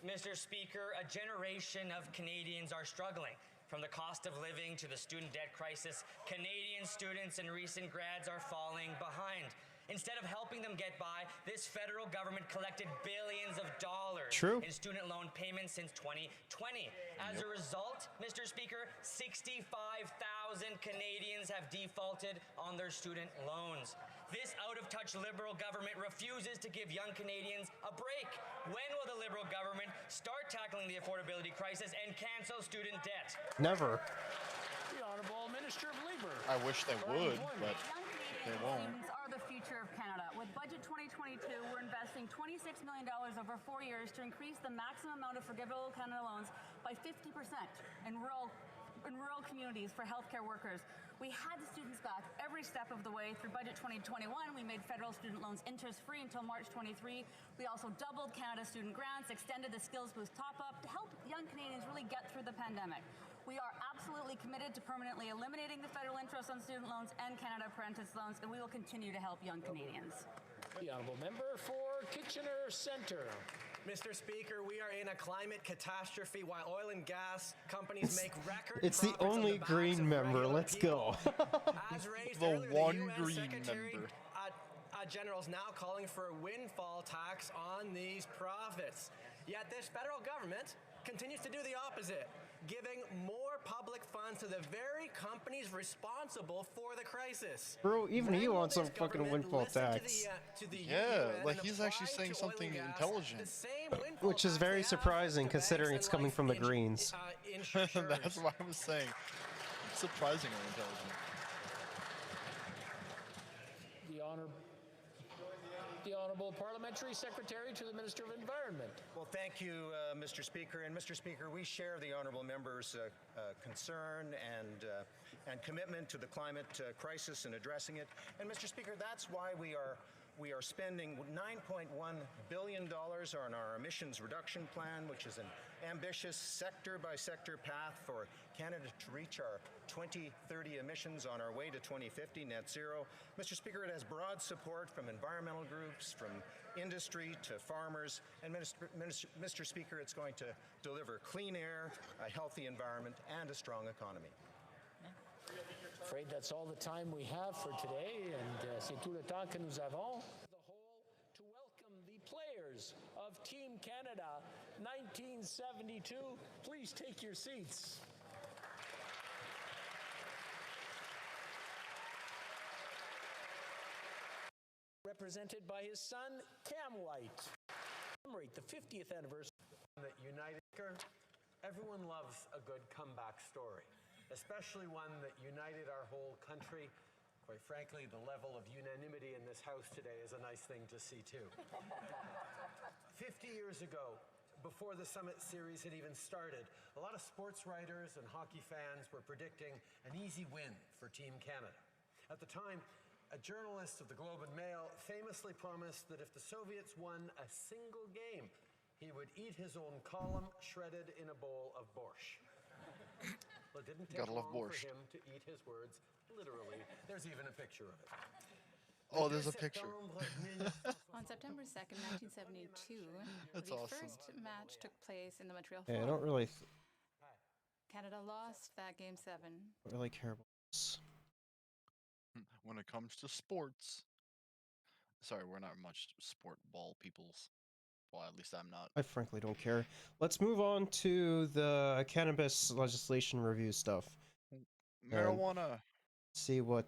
Mr. Speaker, a generation of Canadians are struggling. From the cost of living to the student debt crisis, Canadian students and recent grads are falling behind. Instead of helping them get by, this federal government collected billions of dollars in student loan payments since 2020. As a result, Mr. Speaker, 65,000 Canadians have defaulted on their student loans. This out-of-touch Liberal government refuses to give young Canadians a break. When will the Liberal government start tackling the affordability crisis and cancel student debt? Never. The Honourable Minister of Labour. I wish they would, but they won't. Students are the future of Canada. With Budget 2022, we're investing $26 million over 4 years to increase the maximum amount of forgivable Canada loans by 50% in rural communities for healthcare workers. We had the students back every step of the way through Budget 2021. We made federal student loans interest-free until March 23. We also doubled Canada student grants, extended the Skills Boost top-up to help young Canadians really get through the pandemic. We are absolutely committed to permanently eliminating the federal interest on student loans and Canada Apprentice loans, and we will continue to help young Canadians. The Honourable Member for Kitchener Centre. Mr. Speaker, we are in a climate catastrophe while oil and gas companies make record It's the profits on only backs green of member. regular Let's people. go. As raised The earlier, one UN green Secretary member. General's now calling for a windfall tax on these profits. Yet this federal government continues to do the opposite, giving more public funds to the very companies responsible for the crisis. Bro, even he wants some fucking windfall tax. Yeah, like he's actually saying something intelligent. Which is very surprising considering it's coming from the Greens. That's why I was saying. Surprisingly intelligent. The Honourable Parliamentary Secretary to the Minister of Environment. Well, thank you, Mr. Speaker. And Mr. Speaker, we share the honourable member's concern and commitment to the climate crisis and addressing it. And Mr. Speaker, that's why we are spending $9.1 billion on our emissions reduction plan, which is an ambitious sector-by-sector path for Canada to reach our 2030 emissions on our way to 2050 net zero. Mr. Speaker, it has broad support from environmental groups, from industry to farmers, and Mr. Speaker, it's going to deliver clean air, a healthy environment, and a strong economy. Afraid that's all the time we have for today, and c'est tout le temps que nous avons. The whole to welcome the players of Team Canada 1972. Please take your seats. Represented by his son, Cam White. Commemorate the 50th anniversary. That united, everyone loves a good comeback story, especially one that united our whole country. Quite frankly, the level of unanimity in this house today is a nice thing to see too. 50 years ago, before the Summit Series had even started, a lot of sports writers and hockey fans were predicting an easy win for Team Canada. At the time, a journalist of the Globe and Mail famously promised that if the Soviets won a single game, he would eat his own column shredded in a bowl of borscht. Well, it didn't take long for him to eat his words literally. There's even a picture of it. Oh, there's a picture. On September 2nd, 1972, That's the awesome. first match took place in the Montreal Hey, I Forum. don't really Canada lost that game 7. care about this. When it comes to sports. Sorry, we're not much sport ball peoples. Well, at least I'm not. I frankly don't care. Let's move on to the cannabis legislation review stuff. Marijuana. See what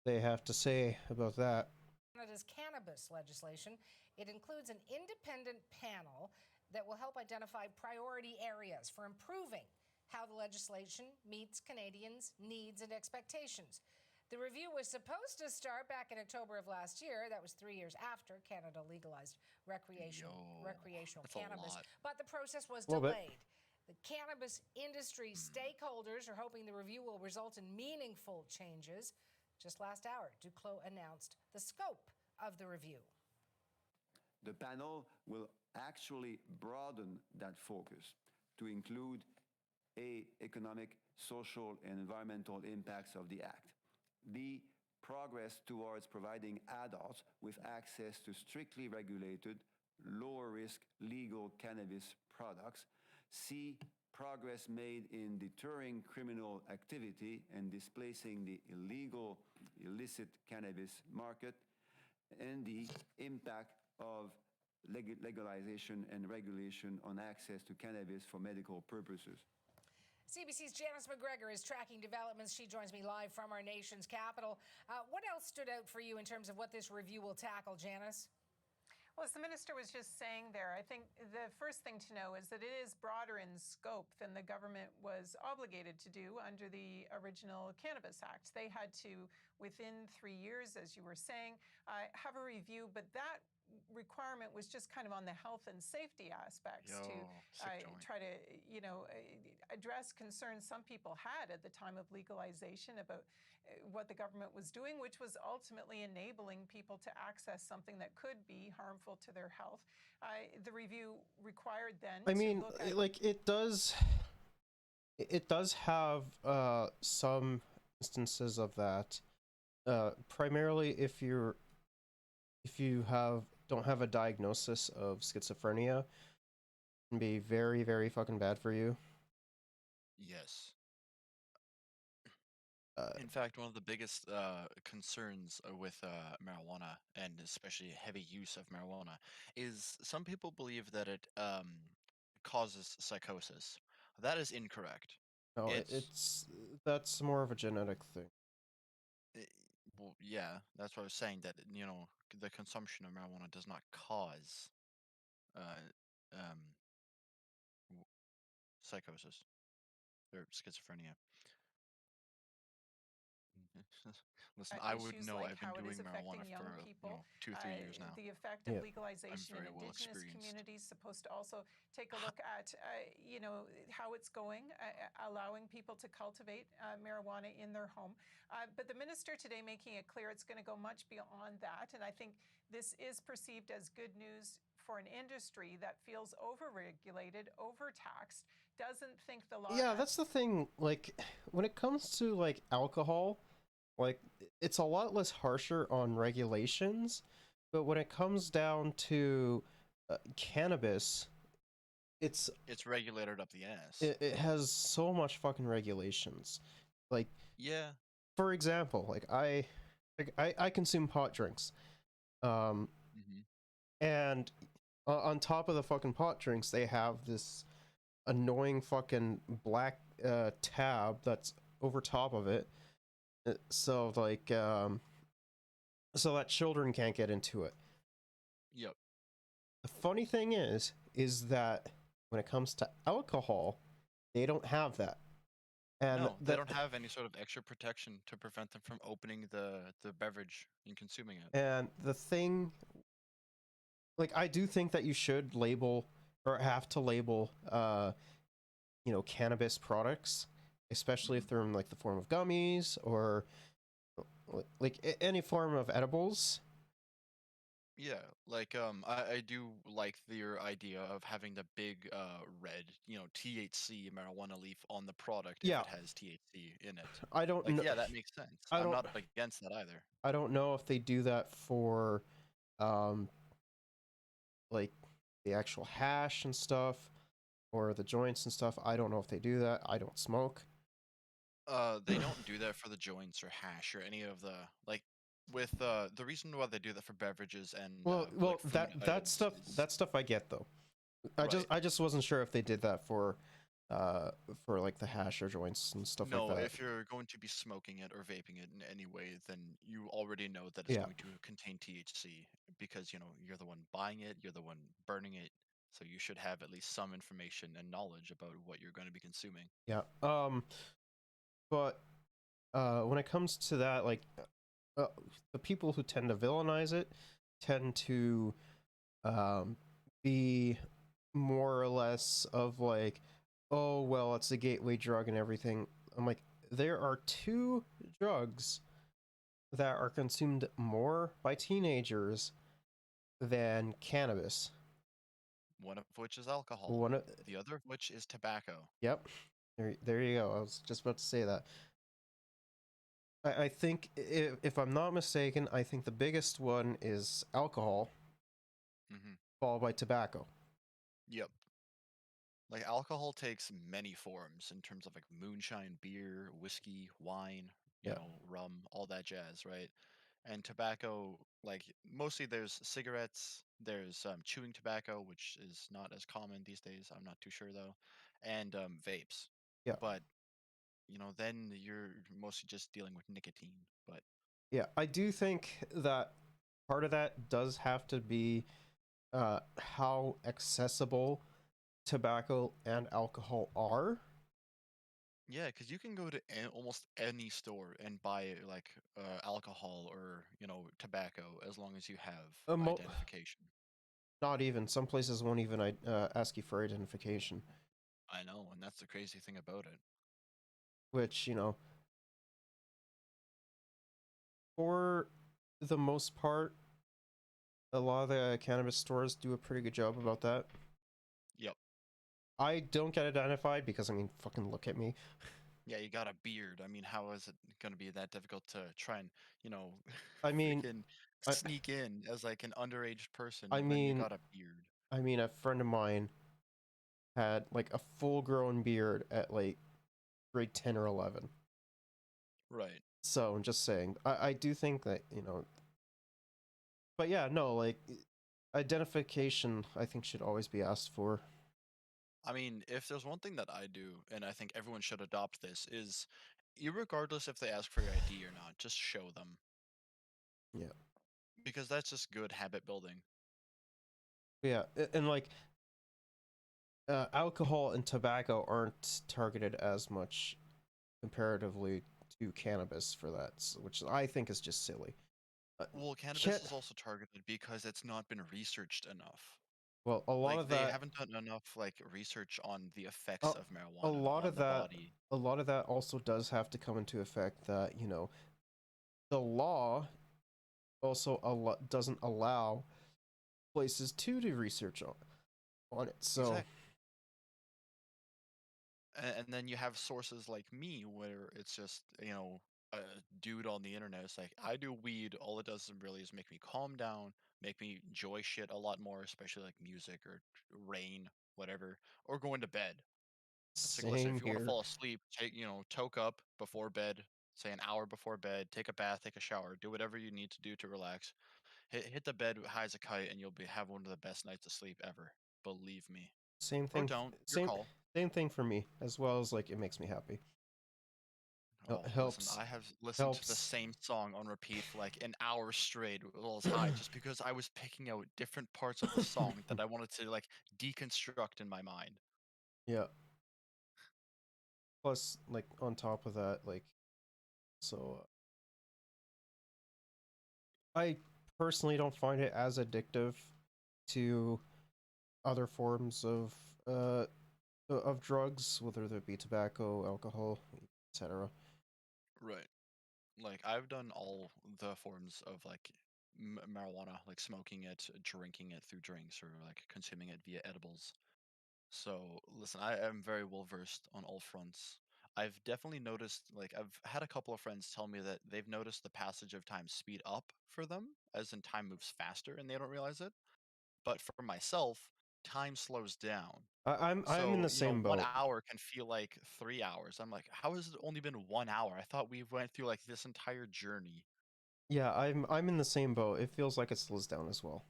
they have to say about that. Canada's cannabis legislation. It includes an independent panel that will help identify priority areas for improving how the legislation meets Canadians' needs and expectations. The review was supposed to start back in October of last year. That was 3 years after Canada legalized recreational cannabis. But the process was delayed. The cannabis industry stakeholders are hoping the review will result in meaningful changes. Just last hour, Duclos announced the scope of the review. The panel will actually broaden that focus to include economic, social, and environmental impacts of the Act. The progress towards providing adults with access to strictly regulated, lower-risk legal cannabis products. See progress made in deterring criminal activity and displacing the illicit cannabis market, and the impact of legalization and regulation on access to cannabis for medical purposes. CBC's Janice McGregor is tracking developments. She joins me live from our nation's capital. What else stood out for you in terms of what this review will tackle, Janice? Well, as the minister was just saying there, I think the first thing to know is that it is broader in scope than the government was obligated to do under the original Cannabis Act. They had to, within 3 years, as you were saying, have a review, but that requirement was just kind of on the health and safety aspects to try to, address concerns some people had at the time of legalization about what the government was doing, which was ultimately enabling people to access something that could be harmful to their health. The review required then to look at like it does have some instances of that. Primarily if you don't have a diagnosis of schizophrenia, it can be very, very fucking bad for you. Yes. In fact, one of the biggest concerns with marijuana, and especially heavy use of marijuana, is some people believe that it causes psychosis. That is incorrect. No, It's that's more of a genetic thing. eh, well, yeah, that's what I was saying. That the consumption of marijuana does not cause uh, um, psychosis or schizophrenia. Listen, I would issues know. like I've been how it is doing affecting marijuana young for people. 2-3 years now. The effect of Yeah. I'm legalization in very well Indigenous experienced. communities supposed to also take a look at, how it's going, allowing people to cultivate marijuana in their home. But the minister today making it clear it's going to go much beyond that, and I think this is perceived as good news for an industry that feels overregulated, overtaxed, doesn't think the law. Yeah, that's the thing. Like, when it comes to like alcohol, like it's a lot less harsher on regulations, but when it comes down to cannabis, it's regulated up the ass. it has so much fucking regulations. Like, yeah, for example, I consume pot drinks, mm-hmm. and on top of the fucking pot drinks, they have this annoying fucking black tab that's over top of it, so like so that children can't get into it. Yep. The funny thing is that when it comes to alcohol, they don't have that. And no, they don't have any sort of extra protection to prevent them from opening the beverage and consuming it. And the thing, like, I do think that you should label or have to label, cannabis products, especially if they're in like the form of gummies or like any form of edibles. Yeah, like I do like your idea of having the big red, THC marijuana leaf on the product if Yeah. it has THC in it. I don't Like, know. yeah, that makes sense. I I'm don't. not against that either. I don't know if they do that for, like the actual hash and stuff, or the joints and stuff. I don't know if they do that. I don't smoke. They don't do that for the joints or hash or any of the like with the reason why they do that for beverages and Well, like food that items that stuff I get though. Right. I just wasn't sure if they did that for like the hash or joints and stuff like No, that. if you're going to be smoking it or vaping it in any way, then you already know that it's Yeah. going to contain THC because you're the one buying it, you're the one burning it, so you should have at least some information and knowledge about what you're going to be consuming. Yeah. But when it comes to that, like uh, the people who tend to villainize it tend to be more or less of like, oh well, it's a gateway drug and everything. I'm like, there are two drugs that are consumed more by teenagers than cannabis. One of which is alcohol. One of, the other of which is tobacco. Yep. There you go. I was just about to say that. I think, if I'm not mistaken, I think the biggest one is alcohol, followed by tobacco. Yep. Like alcohol takes many forms in terms of like moonshine, beer, whiskey, wine, rum, all that jazz, right? And tobacco, like mostly there's cigarettes, there's chewing tobacco, which is not as common these days. I'm not too sure though, and vapes. Yeah. But then you're mostly just dealing with nicotine. But Yeah, I do think that part of that does have to be how accessible tobacco and alcohol are. yeah, because you can go to almost any store and buy like alcohol or tobacco as long as you have identification. Not even. Some places won't even ask you for identification. I know, and that's the crazy thing about it. Which, for the most part, a lot of the cannabis stores do a pretty good job about that. Yep. I don't get identified because, I mean, fucking look at me. Yeah, you got a beard. I mean, how is it going to be that difficult to try and, I mean, sneak in as like an underage person I and then you mean, got a beard? I mean, a friend of mine had like a full-grown beard at like grade 10 or 11. Right. So I'm just saying, I do think that, but yeah, no, like identification, I think should always be asked for. I mean, if there's one thing that I do, and I think everyone should adopt this, is irregardless if they ask for your ID or not, just show them. Yeah. Because that's just good habit building. Yeah, and like alcohol and tobacco aren't targeted as much comparatively to cannabis for that, which I think is just silly. Well, cannabis is also targeted because it's not been researched enough. Well, a lot Like of they that, haven't done enough like research on the effects a, of a marijuana lot on of the that, body. a lot of that also does have to come into effect that the law also doesn't allow places to do research on it. So Exactly. And then you have sources like me where it's just, a dude on the internet. It's like, I do weed. All it does really is make me calm down, make me enjoy shit a lot more, especially like music or rain, whatever, or going to bed. It's like, listen, same if you want to here. fall asleep, take, toke up before bed, say an hour before bed, take a bath, take a shower, do whatever you need to do to relax. Hit the bed high as a kite, and you'll have one of the best nights of sleep ever. Believe me. Same Or thing. don't. Your Same call. same thing for me, as well as like it makes me happy. Oh, listen, Helps I have listened to the helps. same song on repeat for like an hour straight while I was high, just because I was picking out different parts of the song that I wanted to like deconstruct in my mind. Yeah. Plus, like on top of that, like so, I personally don't find it as addictive to other forms of drugs, whether they be tobacco, alcohol, etc. Right. Like I've done all the forms of like marijuana, like smoking it, drinking it through drinks, or like consuming it via edibles. So listen, I am very well versed on all fronts. I've definitely noticed, like, I've had a couple of friends tell me that they've noticed the passage of time speed up for them, as in time moves faster and they don't realize it. But for myself, time slows down. I'm in So, the same one boat. hour can feel like 3 hours. I'm like, how has it only been 1 hour? I thought we went through like this entire journey. Yeah, I'm in the same boat. It feels like it slows down as well.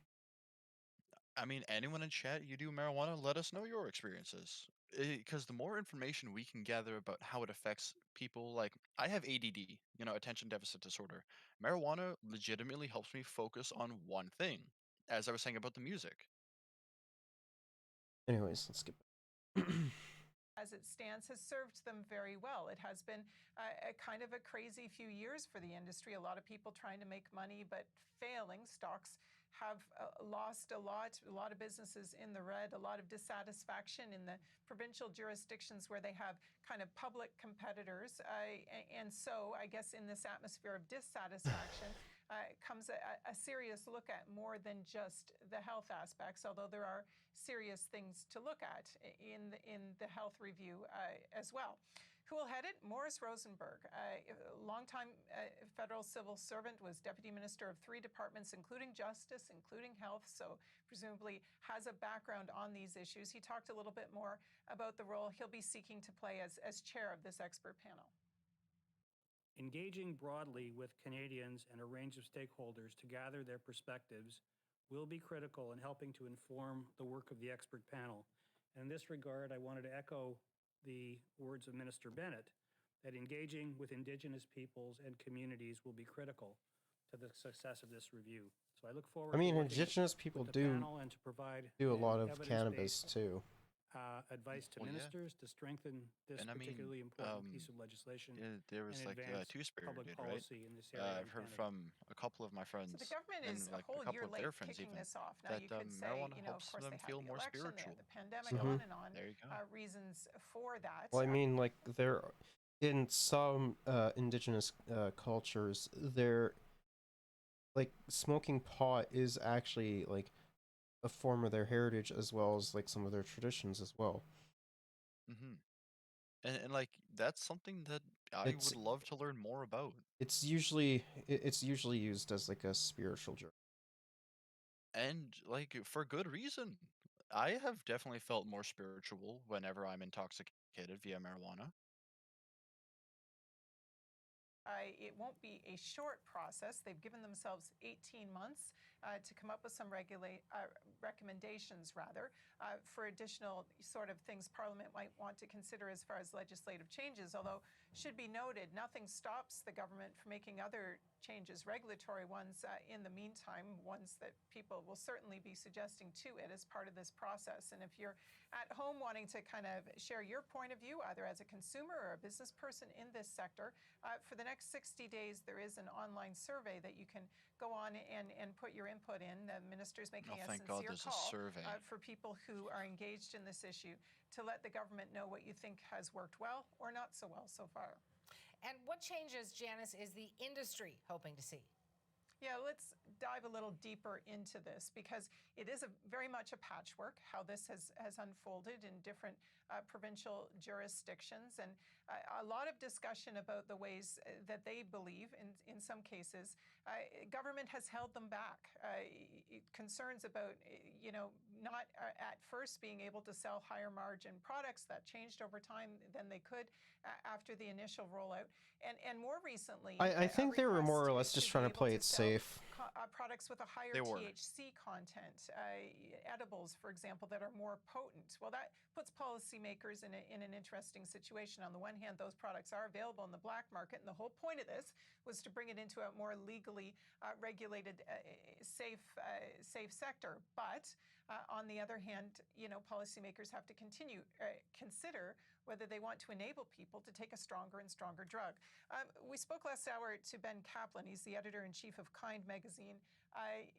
I mean, anyone in chat, you do marijuana, let us know your experiences. Because the more information we can gather about how it affects people, like I have ADD, attention deficit disorder. Marijuana legitimately helps me focus on one thing, as I was saying about the music. Anyways, let's skip. As it stands, has served them very well. It has been a kind of a crazy few years for the industry. A lot of people trying to make money, but failing. Stocks have lost a lot of businesses in the red, a lot of dissatisfaction in the provincial jurisdictions where they have kind of public competitors. And so I guess in this atmosphere of dissatisfaction, comes a serious look at more than just the health aspects, although there are serious things to look at in the health review as well. Who will head it? Morris Rosenberg, a longtime federal civil servant, was deputy minister of 3 departments, including justice, including health, so presumably has a background on these issues. He talked a little bit more about the role he'll be seeking to play as chair of this expert panel. Engaging broadly with Canadians and a range of stakeholders to gather their perspectives will be critical in helping to inform the work of the expert panel. And in this regard, I wanted to echo the words of Minister Bennett that engaging with Indigenous peoples and communities will be critical to the success of this review. So I look forward I mean, to working Indigenous people with the panel and to provide do a lot of cannabis evidence-based too. Advice to Well, yeah. ministers to strengthen this And I mean, particularly important piece of legislation yeah, there was and like advance two-spirit, public dude, right? policy in this area I've in heard Canada. from a couple of my friends So the government and is a like a whole couple year of late their friends kicking even this off. Now that you could say, marijuana of helps course them they had feel the more election, they had spiritual. the pandemic, So on and on. there you go. Reasons for that. Well, I mean, like there, in some Indigenous cultures, there, like smoking pot is actually like a form of their heritage as well as like some of their traditions as well. Mm-hmm. And like that's something that I It's would love to learn more about. it's usually used as like a spiritual journey. And like for good reason. I have definitely felt more spiritual whenever I'm intoxicated via marijuana. It won't be a short process. They've given themselves 18 months to come up with some recommendations, for additional sort of things Parliament might want to consider as far as legislative changes. Although, should be noted, nothing stops the government from making other changes, regulatory ones, in the meantime, ones that people will certainly be suggesting to it as part of this process. And if you're at home wanting to kind of share your point of view, either as a consumer or a business person in this sector, for the next 60 days, there is an online survey that you can go on and put your input in. The minister's making a thank God sincere there's a call survey. For people who are engaged in this issue to let the government know what you think has worked well or not so well so far. And what changes, Janice, is the industry hoping to see? Yeah, let's dive a little deeper into this, because it is very much a patchwork how this has unfolded in different provincial jurisdictions, and a lot of discussion about the ways that they believe, in some cases, government has held them back. Concerns about, not at first being able to sell higher margin products. That changed over time than they could after the initial rollout. And more recently, I think they were more or less just trying to play it safe. Products with a higher THC content, edibles, for example, that are more potent. Well, that puts policymakers in an interesting situation. On the one hand, those products are available in the black market, and the whole point of this was to bring it into a more legally regulated, safe sector. But on the other hand, policymakers have to consider whether they want to enable people to take a stronger and stronger drug. We spoke last hour to Ben Kaplan. He's the editor-in-chief of Kind magazine.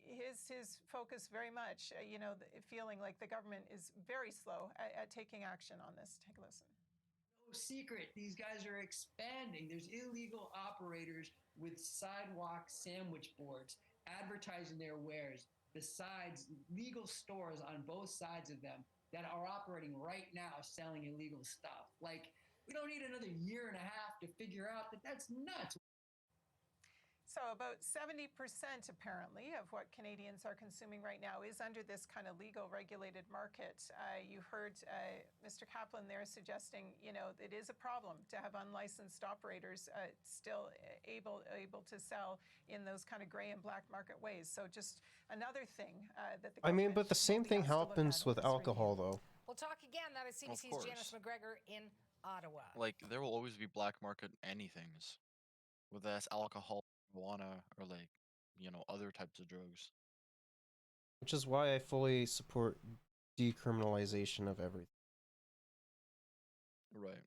His focus very much, feeling like the government is very slow at taking action on this. Take a listen. No secret, these guys are expanding. There's illegal operators with sidewalk sandwich boards advertising their wares, besides legal stores on both sides of them that are operating right now selling illegal stuff. Like, we don't need another year and a half to figure out that that's nuts. So about 70% apparently of what Canadians are consuming right now is under this kind of legal regulated market. You heard Mr. Kaplan there suggesting, it is a problem to have unlicensed operators still able to sell in those kind of gray and black market ways. So just another thing that the but the same thing happens with alcohol, though. We'll talk again. That is CBC's Janice McGregor in Ottawa. Like, there will always be black market anythings, whether that's alcohol, marijuana, or other types of drugs. Which is why I fully support decriminalization of everything. Right.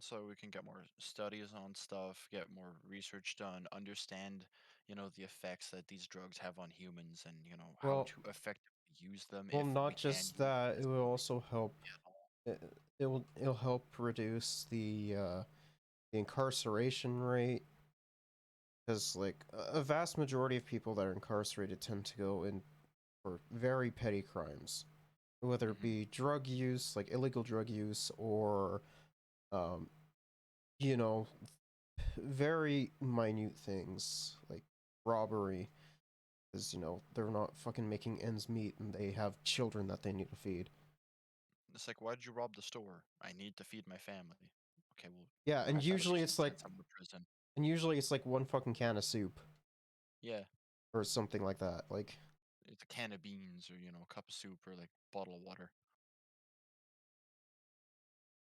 So we can get more studies on stuff, get more research done, understand, the effects that these drugs have on humans, and, how to effectively use them. Well, if we not can just use that, them. it will also help. It'll help reduce the incarceration rate, because a vast majority of people that are incarcerated tend to go in for very petty crimes, whether it be drug use, like illegal drug use, or very minute things like robbery, because they're not fucking making ends meet and they have children that they need to feed. It's like, why did you rob the store? I need to feed my family. Okay, well, Yeah, and usually it's like, prison. and usually it's like one fucking can of soup. Yeah. Or something like that. Like, it's a can of beans, or a cup of soup, or bottle of water.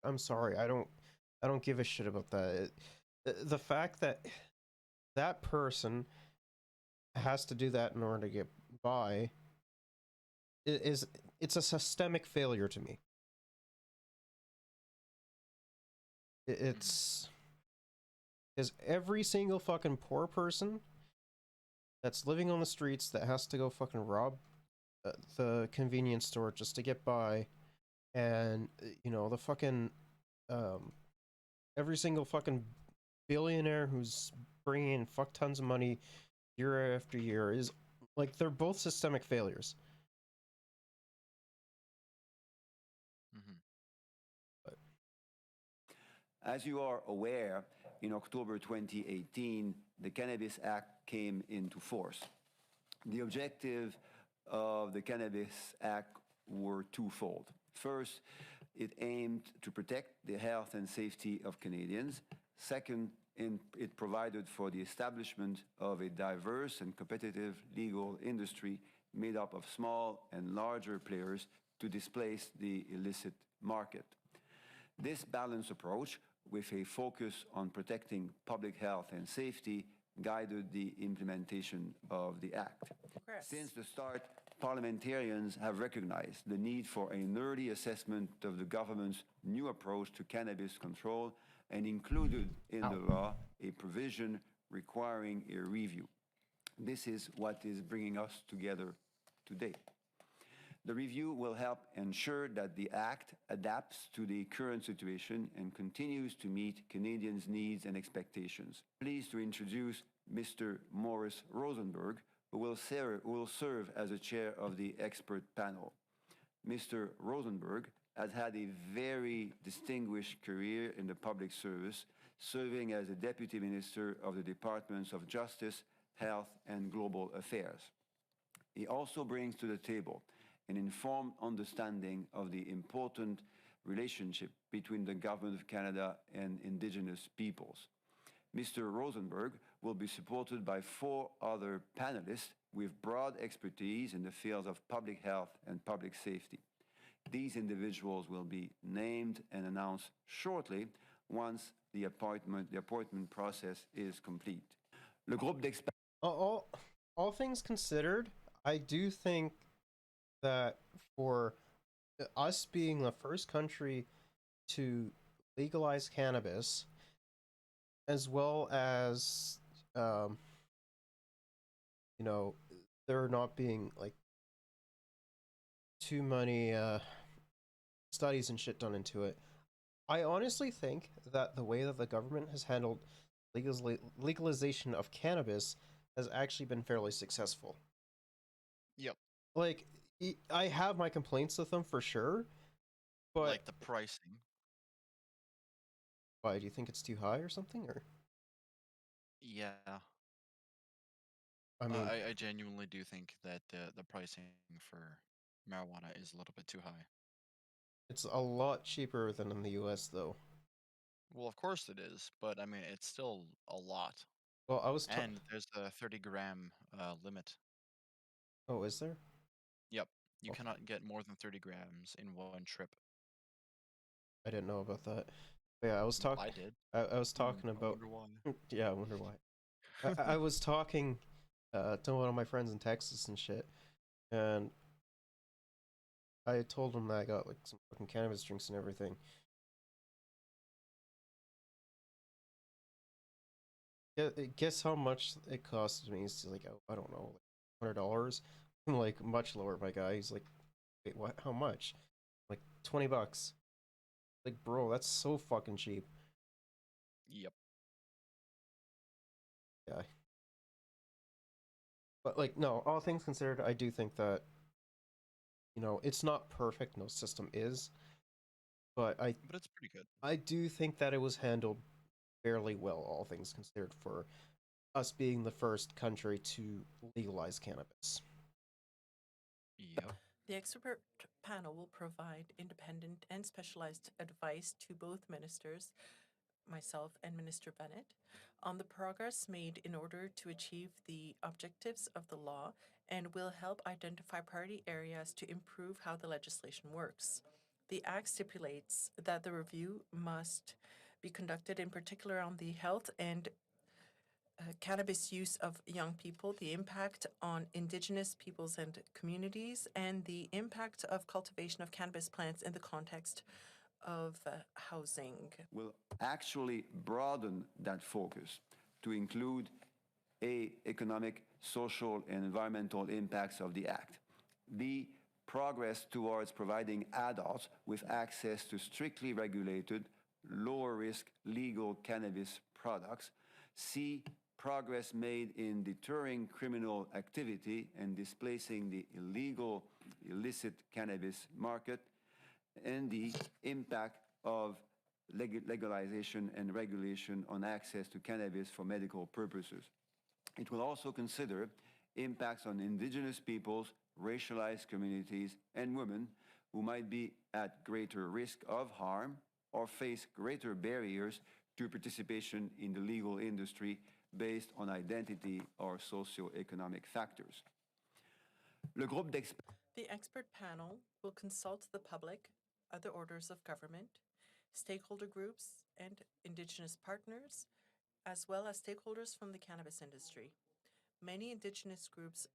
I'm sorry, I don't give a shit about that. The fact that that person has to do that in order to get by it's a systemic failure to me. It's because every single fucking poor person that's living on the streets that has to go fucking rob the convenience store just to get by, and the fucking every single fucking billionaire who's bringing in fuck tons of money year after year is like, they're both systemic failures. As you are aware, in October 2018, the Cannabis Act came into force. The objective of the Cannabis Act were twofold. First, it aimed to protect the health and safety of Canadians. Second, it provided for the establishment of a diverse and competitive legal industry made up of small and larger players to displace the illicit market. This balanced approach, with a focus on protecting public health and safety, guided the implementation of the Act. Chris. Since the start, parliamentarians have recognized the need for an early assessment of the government's new approach to cannabis control and included in the law a provision requiring a review. This is what is bringing us together today. The review will help ensure that the Act adapts to the current situation and continues to meet Canadians' needs and expectations. Pleased to introduce Mr. Maurice Rosenberg, who will serve as the chair of the expert panel. Mr. Rosenberg has had a very distinguished career in the public service, serving as the Deputy Minister of the Departments of Justice, Health, and Global Affairs. He also brings to the table an informed understanding of the important relationship between the Government of Canada and Indigenous peoples. Mr. Rosenberg will be supported by 4 other panelists with broad expertise in the fields of public health and public safety. These individuals will be named and announced shortly once the appointment process is complete. Le groupe d'experts. All things considered, I do think that for us being the first country to legalize cannabis, as well as you know, there not being like too many studies and shit done into it, I honestly think that the way that the government has handled legalization of cannabis has actually been fairly successful. Yep. Like, I have my complaints with them for sure, but like the pricing. Why, do you think it's too high or something, or? Yeah. I mean, I genuinely do think that the pricing for marijuana is a little bit too high. It's a lot cheaper than in the US, though. Well, of course it is, but I mean, it's still a lot. Well, I was and there's a 30-gram limit. Oh, is there? Yep. You Oh. cannot get more than 30 grams in one trip. I didn't know about that. But yeah, I was talking. I did. I was talking about. wonder why. Yeah, I wonder why. I was talking to one of my friends in Texas and shit, and I told him that I got like some fucking cannabis drinks and everything. Guess how much it costed me? He's like, I don't know, like $100. I'm like, much lower, my guy. He's like, wait, what? How much? Like $20. Like, bro, that's so fucking cheap. Yep. Yeah. But like, no, all things considered, I do think that, you know, it's not perfect. No system is, but it's pretty good. I do think that it was handled fairly well, all things considered, for us being the first country to legalize cannabis. Yep. The expert panel will provide independent and specialized advice to both ministers, myself and Minister Bennett, on the progress made in order to achieve the objectives of the law, and will help identify priority areas to improve how the legislation works. The Act stipulates that the review must be conducted in particular on the health and cannabis use of young people, the impact on Indigenous peoples and communities, and the impact of cultivation of cannabis plants in the context of housing. Will actually broaden that focus to include economic, social, and environmental impacts of the Act. B, progress towards providing adults with access to strictly regulated, lower-risk legal cannabis products. C, progress made in deterring criminal activity and displacing the illicit cannabis market, and the impact of legalization and regulation on access to cannabis for medical purposes. It will also consider impacts on Indigenous peoples, racialized communities, and women who might be at greater risk of harm or face greater barriers through participation in the legal industry based on identity or socioeconomic factors. Le groupe d'experts The expert panel will consult the public, other orders of government, stakeholder groups, and Indigenous partners, as well as stakeholders from the cannabis industry. Many Indigenous groups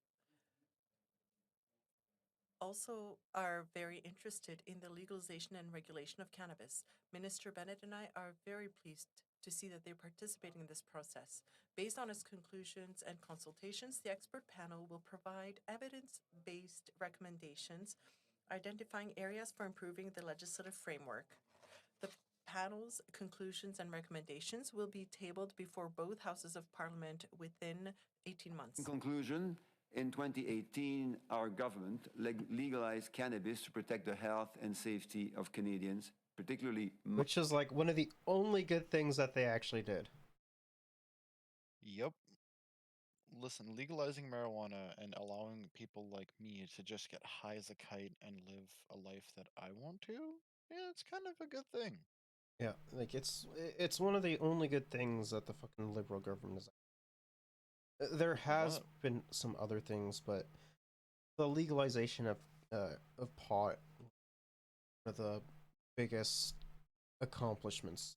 also are very interested in the legalization and regulation of cannabis. Minister Bennett and I are very pleased to see that they're participating in this process. Based on its conclusions and consultations, the expert panel will provide evidence-based recommendations identifying areas for improving the legislative framework. The panel's conclusions and recommendations will be tabled before both houses of Parliament within 18 months. In conclusion, in 2018, our government legalized cannabis to protect the health and safety of Canadians, particularly... Which is like one of the only good things that they actually did. Yep. Listen, legalizing marijuana and allowing people like me to just get high as a kite and live a life that I want to, yeah, it's kind of a good thing. Yeah, like it's one of the only good things that the fucking Liberal government is. There has been some other things, but the legalization of pot, one of the biggest accomplishments.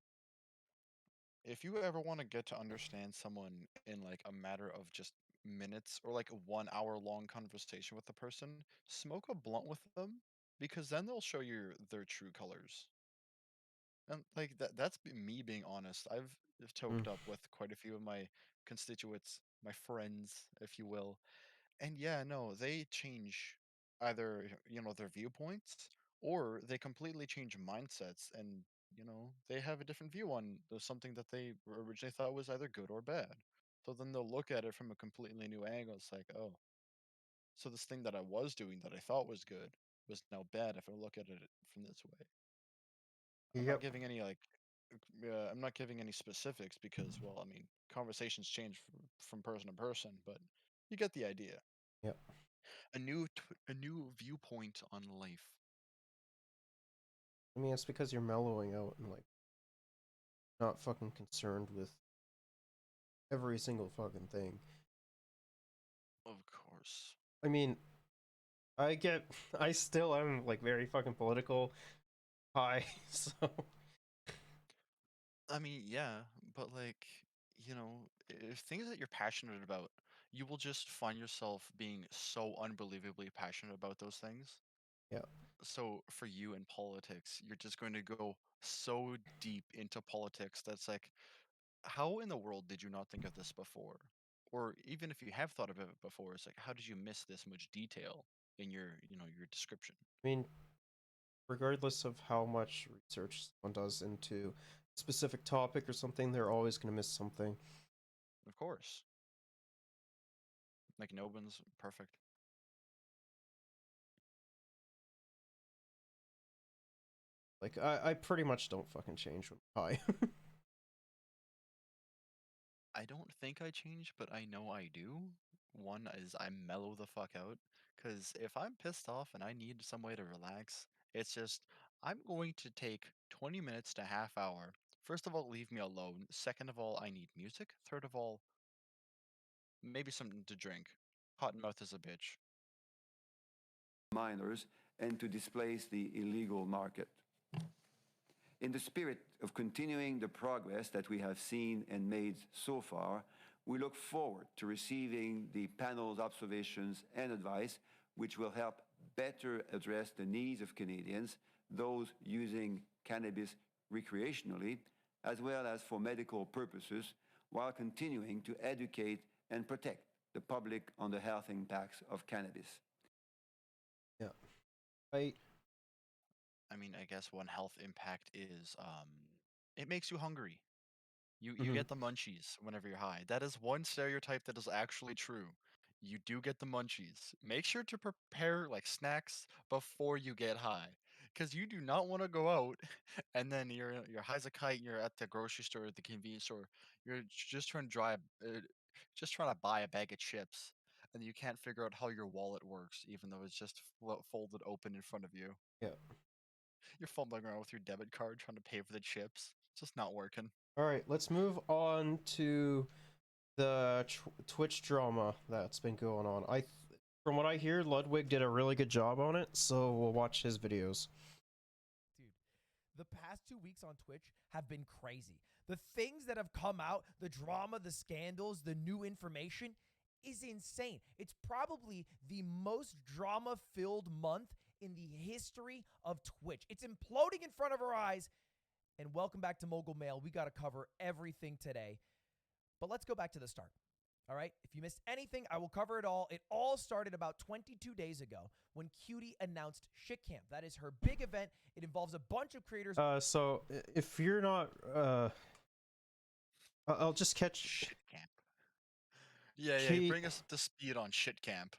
If you ever want to get to understand someone in like a matter of just minutes or like a 1 hour long conversation with a person, smoke a blunt with them because then they'll show you their true colors. And like that's me being honest. I've toked up with quite a few of my constituents, my friends, if you will. And yeah, no, they change either, their viewpoints or they completely change mindsets and, they have a different view on something that they originally thought was either good or bad. So then they'll look at it from a completely new angle. It's like, oh, so this thing that I was doing that I thought was good was now bad if I look at it from this way. I'm not Yep. giving any I'm not giving any specifics because, well, I mean, conversations change from person to person, but you get the idea. Yep. A new viewpoint on life. I mean, it's because you're mellowing out and like not fucking concerned with every single fucking thing. Of course. I mean, I still am like very fucking political high, so I mean, yeah, but like, if things that you're passionate about, you will just find yourself being so unbelievably passionate about those things. yeah. So for you in politics, you're just going to go so deep into politics that's like, how in the world did you not think of this before? Or even if you have thought of it before, it's like, how did you miss this much detail in your description? I mean, regardless of how much research someone does into a specific topic or something, they're always going to miss something. Of course. Like, no one's perfect. Like, I pretty much don't fucking change when I'm high. I don't think I change, but I know I do. One is I mellow the fuck out, because if I'm pissed off and I need some way to relax, it's just, I'm going to take 20 minutes to half hour. First of all, leave me alone. Second of all, I need music. Third of all, maybe something to drink. Cottonmouth is a bitch. Minors and to displace the illegal market. In the spirit of continuing the progress that we have seen and made so far, we look forward to receiving the panel's observations and advice, which will help better address the needs of Canadians, those using cannabis recreationally, as well as for medical purposes, while continuing to educate and protect the public on the health impacts of cannabis. Yeah. I mean, I guess one health impact is it makes you hungry. You Mhm. get the munchies whenever you're high. That is one stereotype that is actually true. You do get the munchies. Make sure to prepare like snacks before you get high, because you do not want to go out and then you're high as a kite. You're at the grocery store, at the convenience store. You're just trying to buy a bag of chips, and you can't figure out how your wallet works, even though it's just folded open in front of you. Yeah. You're fumbling around with your debit card trying to pay for the chips. just not working. All right, let's move on to the Twitch drama that's been going on. From what I hear, Ludwig did a really good job on it, so we'll watch his videos. Dude, the past 2 weeks on Twitch have been crazy. The things that have come out, the drama, the scandals, the new information is insane. It's probably the most drama-filled month in the history of Twitch. It's imploding in front of our eyes. And welcome back to Mogul Mail. We got to cover everything today. But let's go back to the start. All right? If you missed anything, I will cover it all. It all started about 22 days ago when Cutie announced Shit Camp. That is her big event. It involves a bunch of creators. So if you're not, I'll just catch. Shit Camp. Yeah, bring us up to speed on Shit Camp.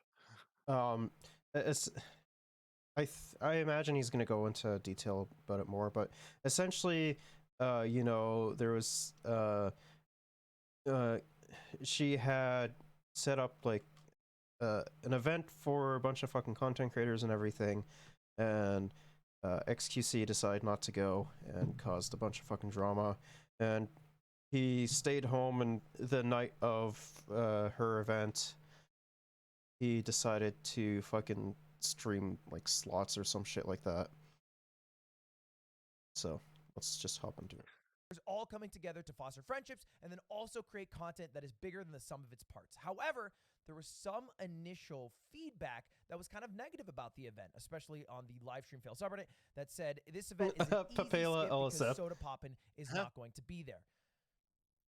I imagine he's gonna go into detail about it more, but essentially, you know, there was she had set up like an event for a bunch of fucking content creators and everything, and XQC decided not to go and caused a bunch of fucking drama, and he stayed home, and the night of her event, he decided to fucking stream like slots or some shit like that. So let's just hop into it. All coming together to foster friendships and then also create content that is bigger than the sum of its parts. However, there was some initial feedback that was kind of negative about the event, especially on the live stream fail subreddit that said this event is an easy skip because Soda Poppin' is not going to be there.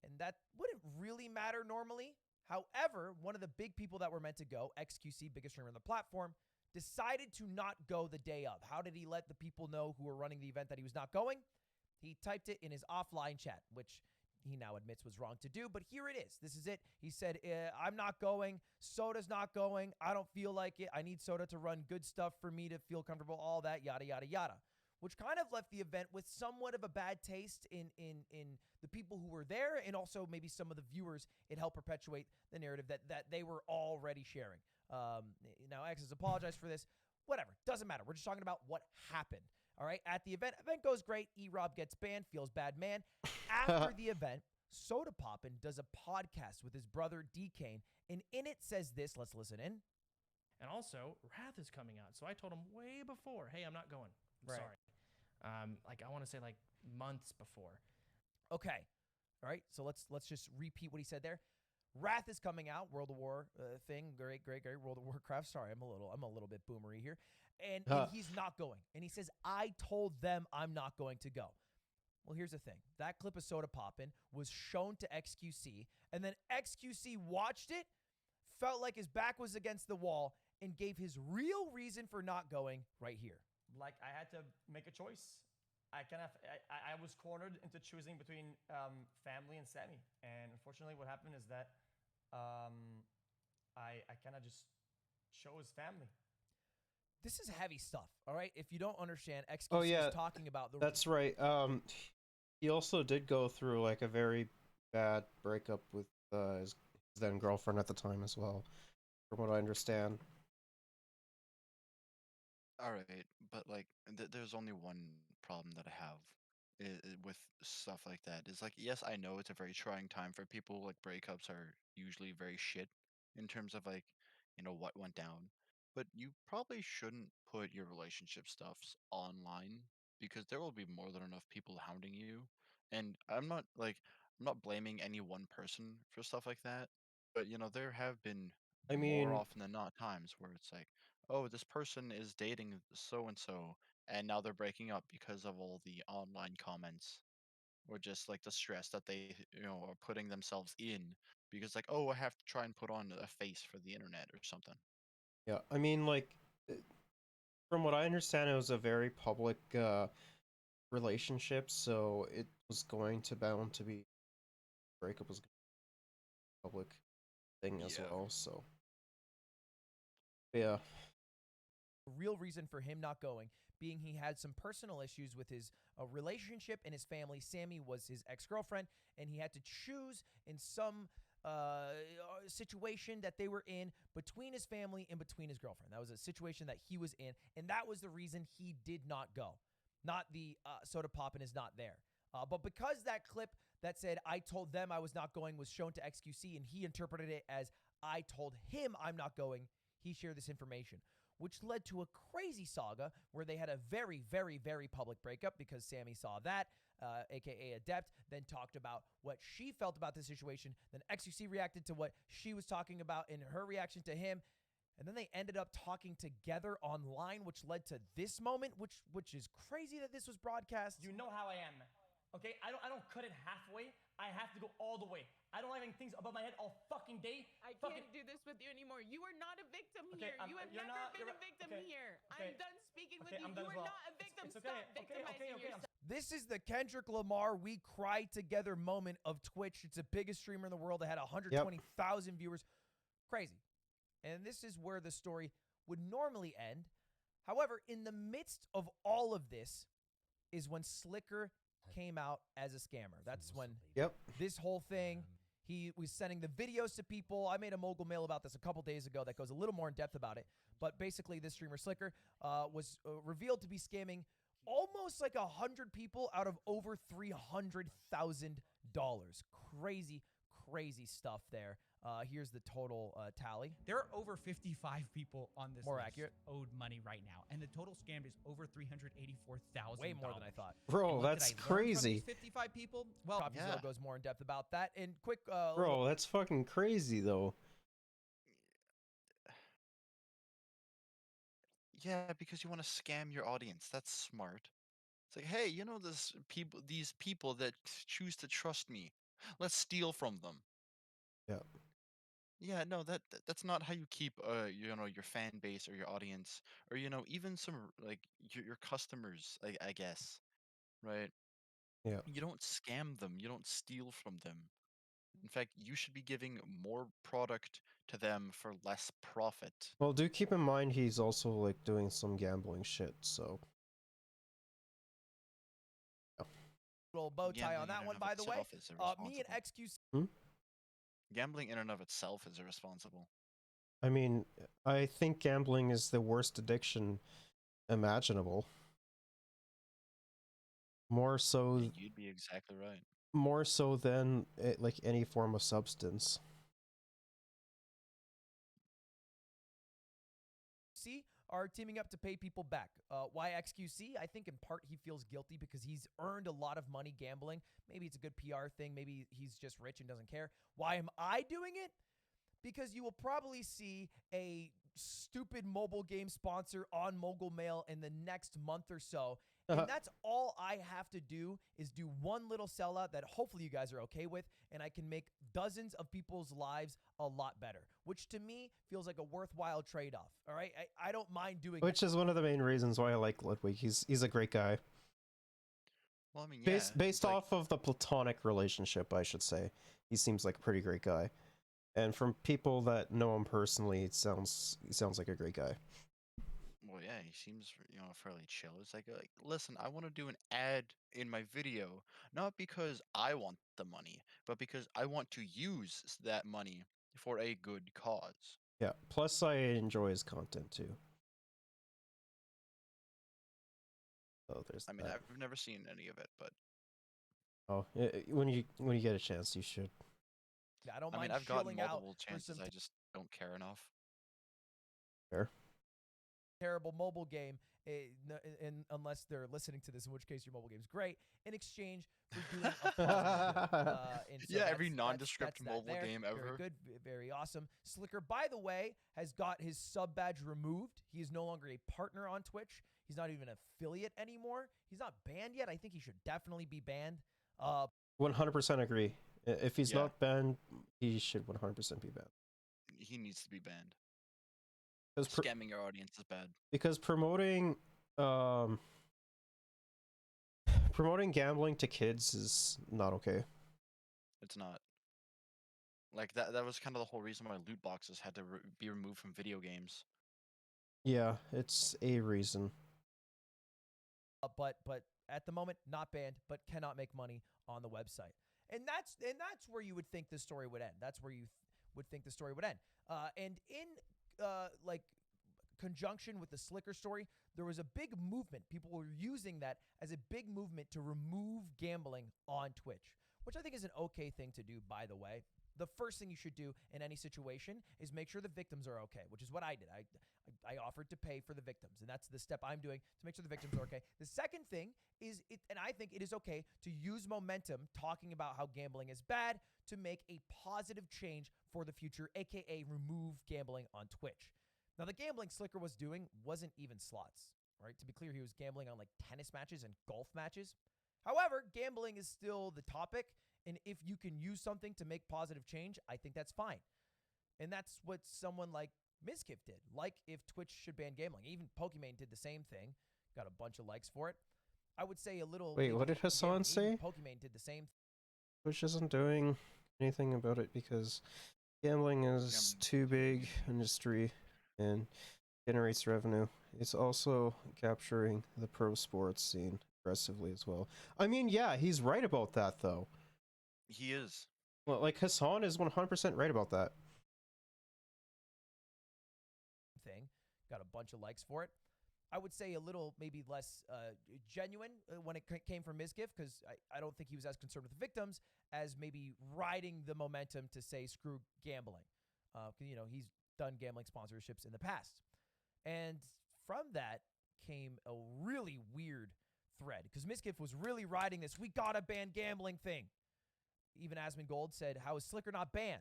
And that wouldn't really matter normally. However, one of the big people that were meant to go, XQC, biggest streamer on the platform, decided to not go the day of. How did he let the people know who were running the event that he was not going? He typed it in his offline chat, which he now admits was wrong to do, but here it is. This is it. He said, I'm not going. Soda's not going. I don't feel like it. I need Soda to run good stuff for me to feel comfortable, all that, yada, yada, yada. Which kind of left the event with somewhat of a bad taste in the people who were there, and also maybe some of the viewers. It helped perpetuate the narrative that they were already sharing. Now, X has apologized for this. Whatever. Doesn't matter. We're just talking about what happened. All right, at the event goes great. E-Rob gets banned, feels bad man. After the event, Soda Poppin' does a podcast with his brother D-Kane, and in it says this, let's listen in. And also, Wrath is coming out, so I told him way before, hey, I'm not going. I'm sorry. Like, I want to say, like, months before. Okay, all right, so let's just repeat what he said there. Wrath is coming out, World of War thing, great, World of Warcraft. Sorry, I'm a little bit boomery here. And he's not going. And he says, I told them I'm not going to go. Well, here's the thing. That clip of Soda Poppin' was shown to XQC, and then XQC watched it, felt like his back was against the wall, and gave his real reason for not going right here. Like, I had to make a choice. I was cornered into choosing between family and Sammy. And unfortunately, what happened is that I kind of just chose family. This is heavy stuff, all right? If you don't understand, XQC is talking about the... That's right. He also did go through, like, a very bad breakup with his then girlfriend at the time as well, from what I understand. All right, but, like, there's only one problem that I have with stuff like that. Is like, yes, I know it's a very trying time for people. Like, breakups are usually very shit in terms of, like, you know, what went down. But you probably shouldn't put your relationship stuffs online because there will be more than enough people hounding you. And I'm not blaming any one person for stuff like that. But, you know, there have been I more mean, often than not times where it's like, oh, this person is dating so and so, and now they're breaking up because of all the online comments, or just like the stress that they, you know, are putting themselves in because, like, oh, I have to try and put on a face for the internet or something. yeah, I mean, like, from what I understand, it was a very public relationship, so it was going to bound to be breakup was a public thing as well. So yeah. The real reason for him not going being he had some personal issues with his relationship and his family. Sammy was his ex-girlfriend, and he had to choose in some situation that they were in between his family and between his girlfriend. That was a situation that he was in, and that was the reason he did not go. Not the Soda Poppin' is not there. But because that clip that said, I told them I was not going was shown to XQC and he interpreted it as I told him I'm not going, he shared this information, which led to a crazy saga where they had a very, very, very public breakup because Sammy saw that, aka Adept, then talked about what she felt about the situation. Then XQC reacted to what she was talking about in her reaction to him. And then they ended up talking together online, which led to this moment, which is crazy that this was broadcast. You know how I am. Okay, I don't cut it halfway. I have to go all the way. I don't have any things above my head all fucking day. I can't do this with you anymore. You are not a victim here. You have never been a victim here. I'm done speaking with you. You are not a victim. Stop victimizing yourself. This is the Kendrick Lamar We Cry Together moment of Twitch. It's the biggest streamer in the world. It had 120,000 viewers. Crazy. And this is where the story would normally end. However, in the midst of all of this is when Slicker came out as a scammer. That's when this whole thing, he was sending the videos to people. I made a mogul mail about this a couple days ago that goes a little more in depth about it. But basically, this streamer Slicker was revealed to be scamming almost like 100 people out of over $300,000. Crazy, crazy stuff there. Here's the total tally. There are over 55 people on this More list accurate. owed money right now, and the total scammed is over $384,000. Way more than I thought. Bro, And what that's did I learn from crazy. these 55 people. Well, Coffee Zilla goes more in depth about that. And quick, Bro, that's fucking crazy though. Yeah, because you want to scam your audience. That's smart. It's like, hey, you know these people that choose to trust me. Let's steal from them. Yeah. Yeah, no, that's not how you keep your fan base or your audience or even some like your customers, I guess, right? Yeah. You don't scam them, you don't steal from them. In fact, you should be giving more product to them for less profit. Well, do keep in mind he's also like doing some gambling shit, so. little bow tie on Gambling that in one, and of by the way. itself is Me and irresponsible. XQC. Gambling in and of itself is irresponsible. I mean, I think gambling is the worst addiction imaginable. More so. Yeah, you'd be exactly right. More so than like any form of substance. Are teaming up to pay people back. Why XQC? I think in part he feels guilty because he's earned a lot of money gambling. Maybe it's a good PR thing. Maybe he's just rich and doesn't care. Why am I doing it? Because you will probably see a stupid mobile game sponsor on Mogul Mail in the next month or so. And that's all I have to do is do one little sellout that hopefully you guys are okay with, and I can make dozens of people's lives a lot better, which to me feels like a worthwhile trade-off. All right, I don't mind doing Which is one of the main reasons why I like Ludwig. He's a great guy. Well, I mean, yeah, based off of the platonic relationship, I should say, he seems like a pretty great guy. And from people that know him personally, he sounds like a great guy. Well, yeah, he seems, fairly chill. It's like, listen, I want to do an ad in my video, not because I want the money, but because I want to use that money for a good cause. Yeah, plus I enjoy his content too. Oh, there's I mean, that. I've never seen any of it, but Oh, when you get a chance, you should. I don't I mind mean, I've gotten shilling out multiple for chances. some I just don't care enough. Fair. terrible mobile game, unless they're listening to this, in which case your mobile game's great, in exchange for doing a positive good. And so Yeah, every that's nondescript that mobile there. game Very ever. good, very awesome. Slicker, by the way, has got his sub badge removed. He is no longer a partner on Twitch. He's not even an affiliate anymore. He's not banned yet. I think he should definitely be banned. 100% agree. If he's not banned, he should 100% be banned. He needs to be banned. Because Scamming your audience is bad. Because promoting gambling to kids is not okay. It's not. Like that was kind of the whole reason why loot boxes had to be removed from video games. Yeah, it's a reason. But at the moment, not banned, but cannot make money on the website. And that's where you would think the story would end. That's where you would think the story would end. And in like conjunction with the Slicker story, there was a big movement. People were using that as a big movement to remove gambling on Twitch, which I think is an okay thing to do, by the way. The first thing you should do in any situation is make sure the victims are okay, which is what I did. I offered to pay for the victims, and that's the step I'm doing to make sure the victims are okay. The second thing is, and I think it is okay to use momentum talking about how gambling is bad to make a positive change for the future, aka remove gambling on Twitch. Now, the gambling Slicker was doing wasn't even slots, right? To be clear, he was gambling on like tennis matches and golf matches. However, gambling is still the topic, and if you can use something to make positive change, I think that's fine. And that's what someone like Mizkif did. Like if Twitch should ban gambling. Even Pokimane did the same thing. Got a bunch of likes for it. I would say a little... Wait, what did Hassan say? Pokimane did the same thing. Twitch isn't doing anything about it because gambling is too big industry and generates revenue. It's also capturing the pro sports scene aggressively as well. I mean, yeah, he's right about that, though. He is. Well, like, Hassan is 100% right about that. Got a bunch of likes for it. I would say a little maybe less genuine when it came from Mizkif, because I don't think he was as concerned with the victims as maybe riding the momentum to say screw gambling. You know, he's done gambling sponsorships in the past. And from that came a really weird thread, because Mizkif was really riding this, we gotta ban gambling thing. Even Asmon Gold said, how is Slicker not banned?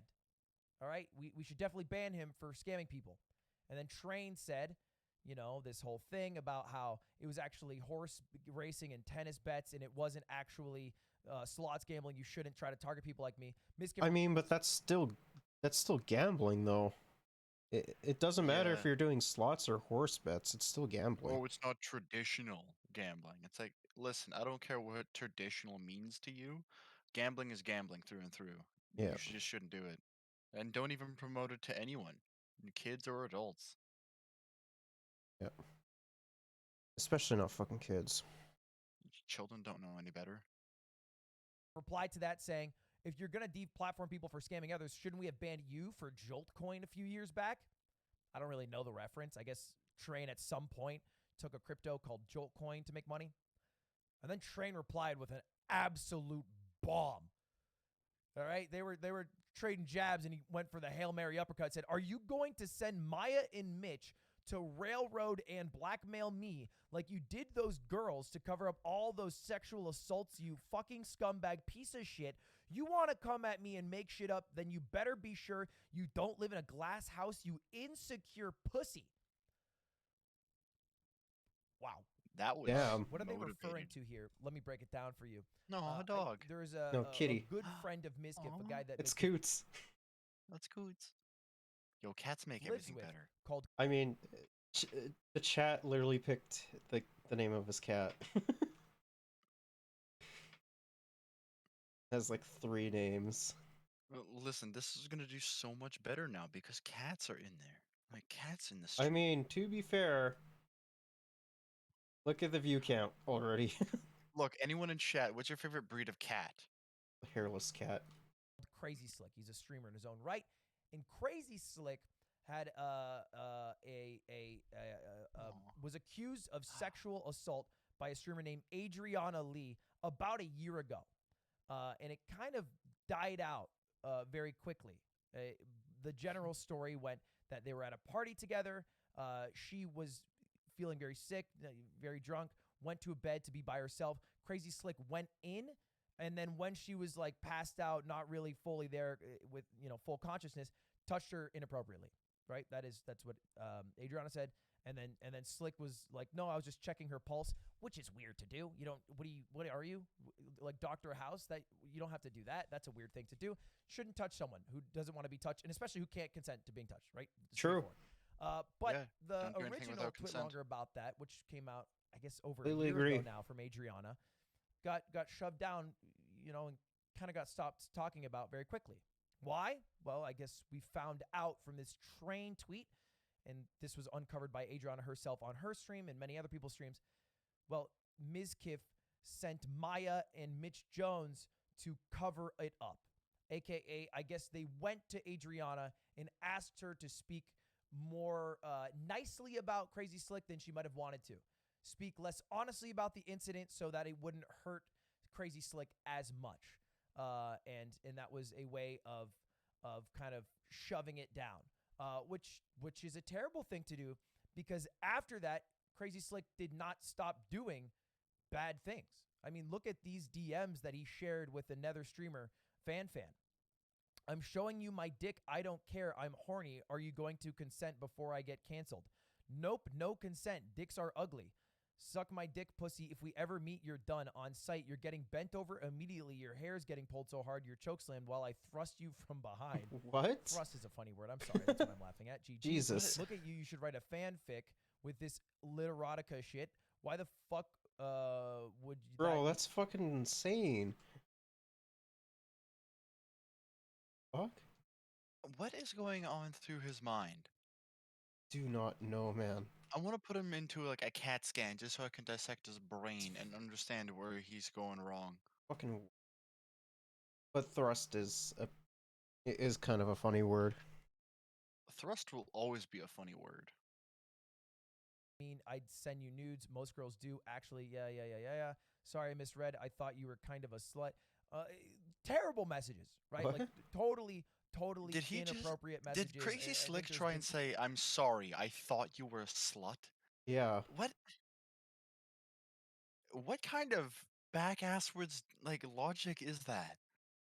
All right, we should definitely ban him for scamming people. And then Train said, you know, this whole thing about how it was actually horse racing and tennis bets, and it wasn't actually slots gambling. You shouldn't try to target people like me. I mean, but that's still gambling, though. It doesn't matter if you're doing slots or horse bets. It's still gambling. Oh, it's not traditional gambling. It's like, listen, I don't care what traditional means to you. Gambling is gambling through and through. Yeah. You just shouldn't do it. And don't even promote it to anyone, kids or adults. Yeah. Especially not fucking kids. Children don't know any better. Replied to that saying, if you're going to deplatform people for scamming others, shouldn't we have banned you for Joltcoin a few years back? I don't really know the reference. I guess Train at some point took a crypto called Joltcoin to make money. And then Train replied with an absolute bomb. All right? They were trading jabs, and he went for the Hail Mary uppercut, said, are you going to send Maya and Mitch to railroad and blackmail me like you did those girls to cover up all those sexual assaults, you fucking scumbag piece of shit? You want to come at me and make shit up, then you better be sure you don't live in a glass house, you insecure pussy. Wow. That was What are they motivated. referring to here? Let me break it down for you. No, a dog. There's Kitty. a good friend of Mizkif, a guy that It's Coots. That's Coots. Yo, cats make everything better. Called. I mean, the chat literally picked the name of his cat. Has like 3 names. Well, listen, this is gonna do so much better now because cats are in there. Like cats in the street. I mean, to be fair, look at the view count already. Look, anyone in chat, what's your favorite breed of cat? The hairless cat. Crazy Slick. He's a streamer in his own right. And Crazy Slick had was accused of sexual assault by a streamer named Adriana Lee about a year ago. And it kind of died out very quickly. The general story went that they were at a party together. She was feeling very sick, very drunk, went to a bed to be by herself. Crazy Slick went in, and then when she was like passed out, not really fully there with, you know, full consciousness, touched her inappropriately. Right? That's what Adriana said. And then Slick was like, no, I was just checking her pulse, which is weird to do. You don't, what are you? Like Dr. House? That you don't have to do that. That's a weird thing to do. Shouldn't touch someone who doesn't want to be touched, and especially who can't consent to being touched, right? True. But Yeah, the don't do anything original without Twit consent. longer about that, which came out, I guess, over Completely a year agree. ago now from Adriana, got shoved down, you know, and kind of got stopped talking about very quickly. Why? Well, I guess we found out from this Train tweet, and this was uncovered by Adriana herself on her stream and many other people's streams. Well, Mizkif sent Maya and Mitch Jones to cover it up. AKA, I guess they went to Adriana and asked her to speak more nicely about Crazy Slick than she might have wanted to. Speak less honestly about the incident so that it wouldn't hurt Crazy Slick as much. And that was a way of kind of shoving it down, which is a terrible thing to do, because after that, Crazy Slick did not stop doing bad things. I mean, look at these DMs that he shared with another streamer, Fan. I'm showing you my dick. I don't care. I'm horny. Are you going to consent before I get canceled? Nope, no consent. Dicks are ugly. Suck my dick, pussy. If we ever meet, you're done. On sight, you're getting bent over immediately. Your hair's getting pulled so hard, you're chokeslammed while I thrust you from behind. What? Thrust is a funny word. I'm sorry. That's what I'm laughing at. GG. Jesus. Look at you. You should write a fanfic with this literotica shit. Why the fuck would you... Bro, that's fucking insane. Fuck? What is going on through his mind? Do not know, man. I want to put him into like a CAT scan just so I can dissect his brain and understand where he's going wrong. Fucking. But thrust is kind of a funny word. Thrust will always be a funny word. I mean, I'd send you nudes. Most girls do. Actually, yeah. Sorry, I misread. I thought you were kind of a slut. Terrible messages, right? What? Like totally Did he inappropriate just, messages. Did Crazy I Slick think try and say, "I'm sorry, I thought you were a slut"? Yeah. What kind of back-asswards like logic is that?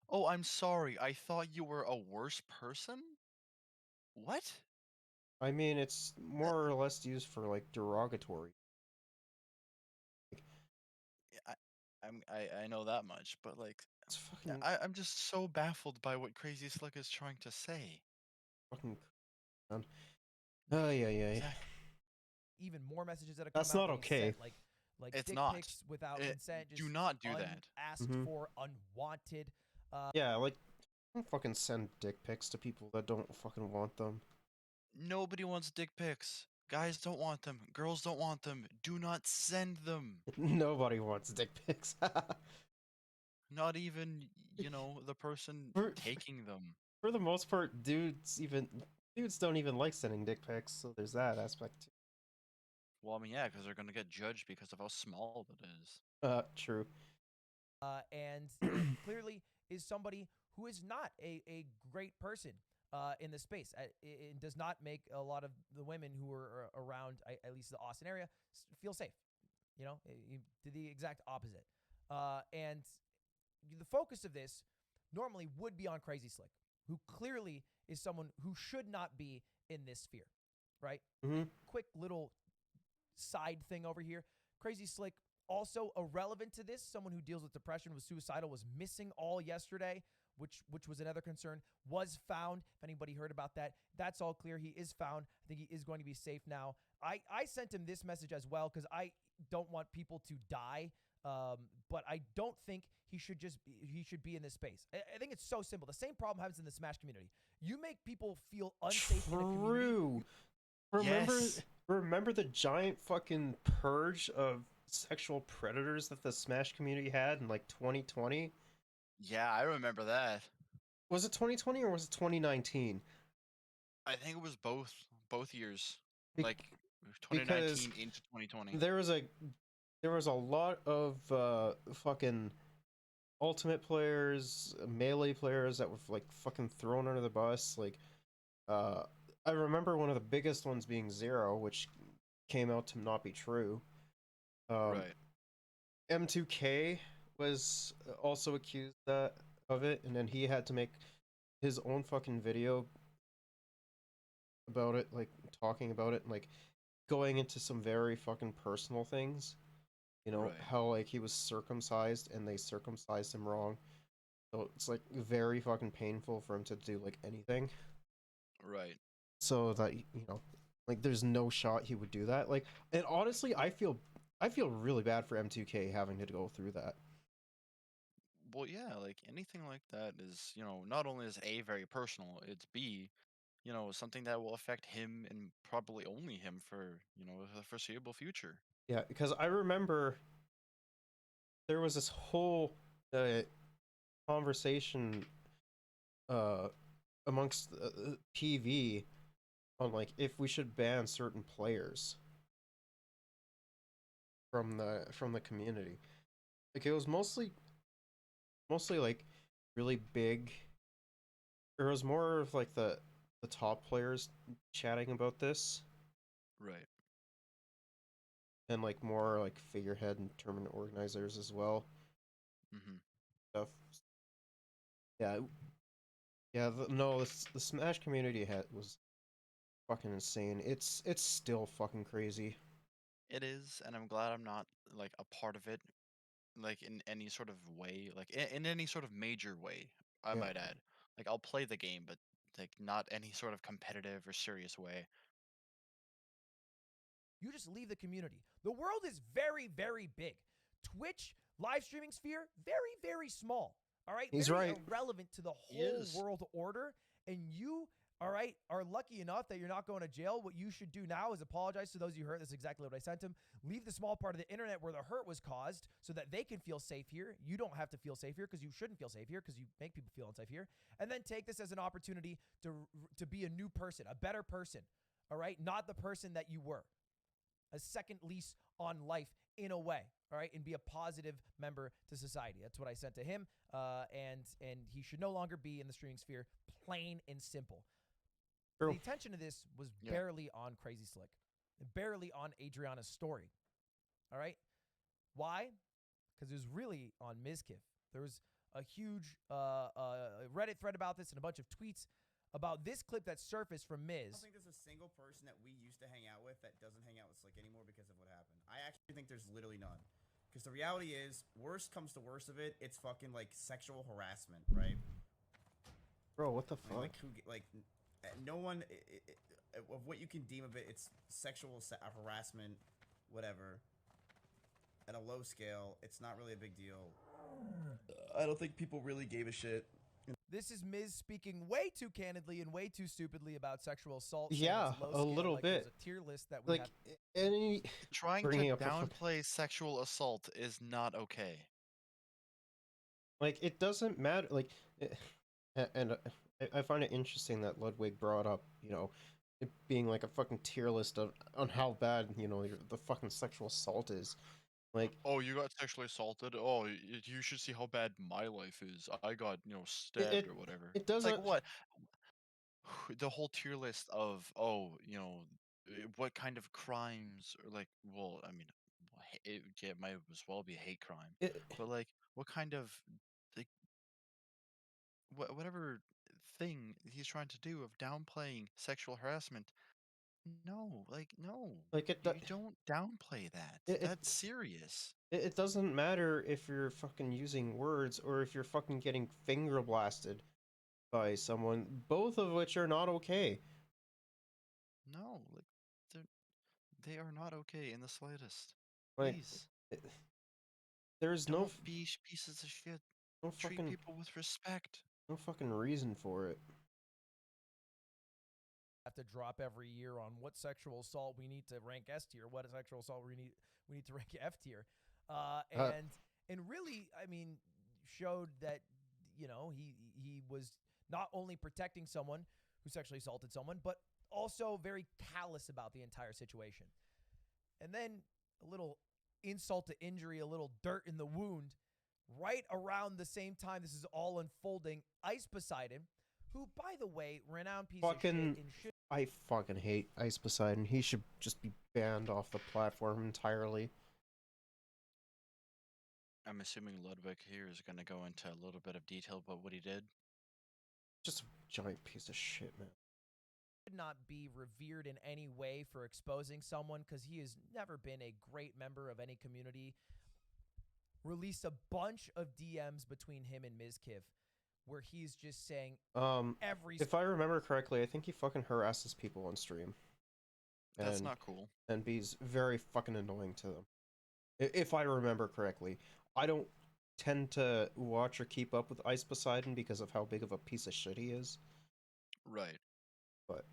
Oh, I'm sorry, I thought you were a worse person? What? I mean, it's more or less used for like derogatory. I know that much, but like, It's fucking. I'm just so baffled by what Crazy Slick is trying to say. Fucking. Oh yeah. Even more messages that have That's come out not that he okay. sent, like It's dick not. pics without consent. Just do not do that. Asked for, unwanted. Yeah, like, don't fucking send dick pics to people that don't fucking want them. Nobody wants dick pics. Guys don't want them. Girls don't want them. Do not send them. Nobody wants dick pics. Not even, the person taking them. For the most part, dudes don't even like sending dick pics, so there's that aspect too. Well, I mean, yeah, because they're gonna get judged because of how small it is. True. And clearly is somebody who is not a great person in the space. It does not make a lot of the women who are around, at least the Austin area, feel safe. To the exact opposite. And the focus of this normally would be on Crazy Slick, who clearly is someone who should not be in this sphere, right? Quick little side thing over here. Crazy Slick, also irrelevant to this, someone who deals with depression, was suicidal, was missing all yesterday, which was another concern, was found. If anybody heard about that, that's all clear. He is found. I think he is going to be safe now. I sent him this message as well because I don't want people to die, but I don't think he should be in this space. I think it's so simple. The same problem happens in the Smash community. You make people feel unsafe in a community. Remember the giant fucking purge of sexual predators that the Smash community had in like 2020? Yeah, I remember that. Was it 2020 or was it 2019? I think it was both years. Like 2019 into 2020. There was a lot of fucking Ultimate players, Melee players that were like fucking thrown under the bus. Like, I remember one of the biggest ones being Zero, which came out to not be true. Right. M2K was also accused of it, and then he had to make his own fucking video about it, like talking about it, and like going into some very fucking personal things. How like he was circumcised and they circumcised him wrong. So it's like very fucking painful for him to do like anything. Right. So that like there's no shot he would do that. Like, and honestly, I feel really bad for M2K having to go through that. Well, yeah, like anything like that is, not only is A, very personal, it's B, something that will affect him and probably only him for, the foreseeable future. Yeah, because I remember there was this whole conversation amongst PV on like if we should ban certain players from the community. Like it was mostly like really big. It was more of like the top players chatting about this, Right. and like more like figurehead and tournament organizers as well. Mm-hmm. Stuff. Yeah, yeah. No, the Smash community was fucking insane. It's still fucking crazy. It is, and I'm glad I'm not like a part of it, like in any sort of way, like in any sort of major way, I Yeah. might add. Like I'll play the game, but like not any sort of competitive or serious way. You just leave the community. The world is very, very big. Twitch live streaming sphere, very, very small. All right, He's very right. irrelevant to the He whole is. world order. And you, all right, are lucky enough that you're not going to jail. What you should do now is apologize to those you hurt. That's exactly what I sent him. Leave the small part of the internet where the hurt was caused, so that they can feel safe here. You don't have to feel safe here because you shouldn't feel safe here because you make people feel unsafe here. And then take this as an opportunity to be a new person, a better person. All right, not the person that you were. A second lease on life in a way, all right, and be a positive member to society. That's what I sent to him, and he should no longer be in the streaming sphere, plain and simple. True. The attention of this was barely on Crazy Slick, barely on Adriana's story, all right? Why? Because it was really on Mizkif. There was a huge Reddit thread about this and a bunch of tweets about this clip that surfaced from Miz. I don't think there's a single person that we used to hang out with that doesn't hang out with Slick anymore because of what happened. I actually think there's literally none. Because the reality is, worst comes to worst of it, it's fucking like sexual harassment, right? Bro, what the fuck? No one of what you can deem of it, it's sexual harassment, whatever. At a low scale, it's not really a big deal. I don't think people really gave a shit. This is Miz speaking way too candidly and way too stupidly about sexual assault. Yeah, a little bit. There's a tier list that we Like any Trying to bringing up downplay sexual assault is not okay. like it doesn't matter. Like, and I find it interesting that Ludwig brought up, it being like a fucking tier list on how bad the fucking sexual assault is. Like, oh, you got sexually assaulted? Oh, you should see how bad my life is. I got, stabbed or whatever. It doesn't. It's like what? The whole tier list of, what kind of crimes, or like, well, I mean, it might as well be a hate crime. But like, what kind of, like, whatever thing he's trying to do of downplaying sexual harassment. No, no. Like You don't downplay that. That's serious. It doesn't matter if you're fucking using words or if you're fucking getting finger blasted by someone, both of which are not okay. No, like they are not okay in the slightest. Like, Please. There's don't no be pieces of shit. No Treat fucking people with respect. No fucking reason for it. Have to drop every year on what sexual assault we need to rank S tier, what sexual assault we need to rank F tier, and really, I mean, showed that he was not only protecting someone who sexually assaulted someone, but also very callous about the entire situation. And then a little insult to injury, a little dirt in the wound, right around the same time this is all unfolding. Ice Poseidon, who, by the way, renowned piece of shit and I fucking hate Ice Poseidon. He should just be banned off the platform entirely. I'm assuming Ludwig here is going to go into a little bit of detail about what he did. Just a giant piece of shit, man. Should not be revered in any way for exposing someone because he has never been a great member of any community. Released a bunch of DMs between him and Mizkif where he's just saying if I remember correctly, I think he fucking harasses people on stream. That's not cool. And he's very fucking annoying to them. If I remember correctly. I don't tend to watch or keep up with Ice Poseidon because of how big of a piece of shit he is. Right. But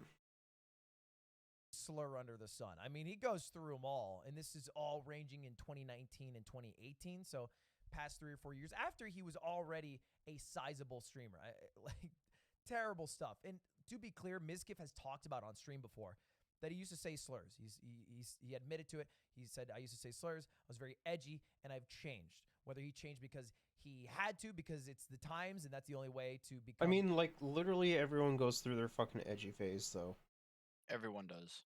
slur under the sun. I mean, he goes through them all, and this is all ranging in 2019 and 2018, so past 3 or 4 years after he was already a sizable streamer. Like terrible stuff. And to be clear, Mizkif has talked about on stream before that he used to say slurs. He admitted to it. He said, I used to say slurs. I was very edgy, and I've changed. Whether he changed because he had to, because it's the times, and that's the only way to become... I mean, like, literally everyone goes through their fucking edgy phase, though. Everyone does.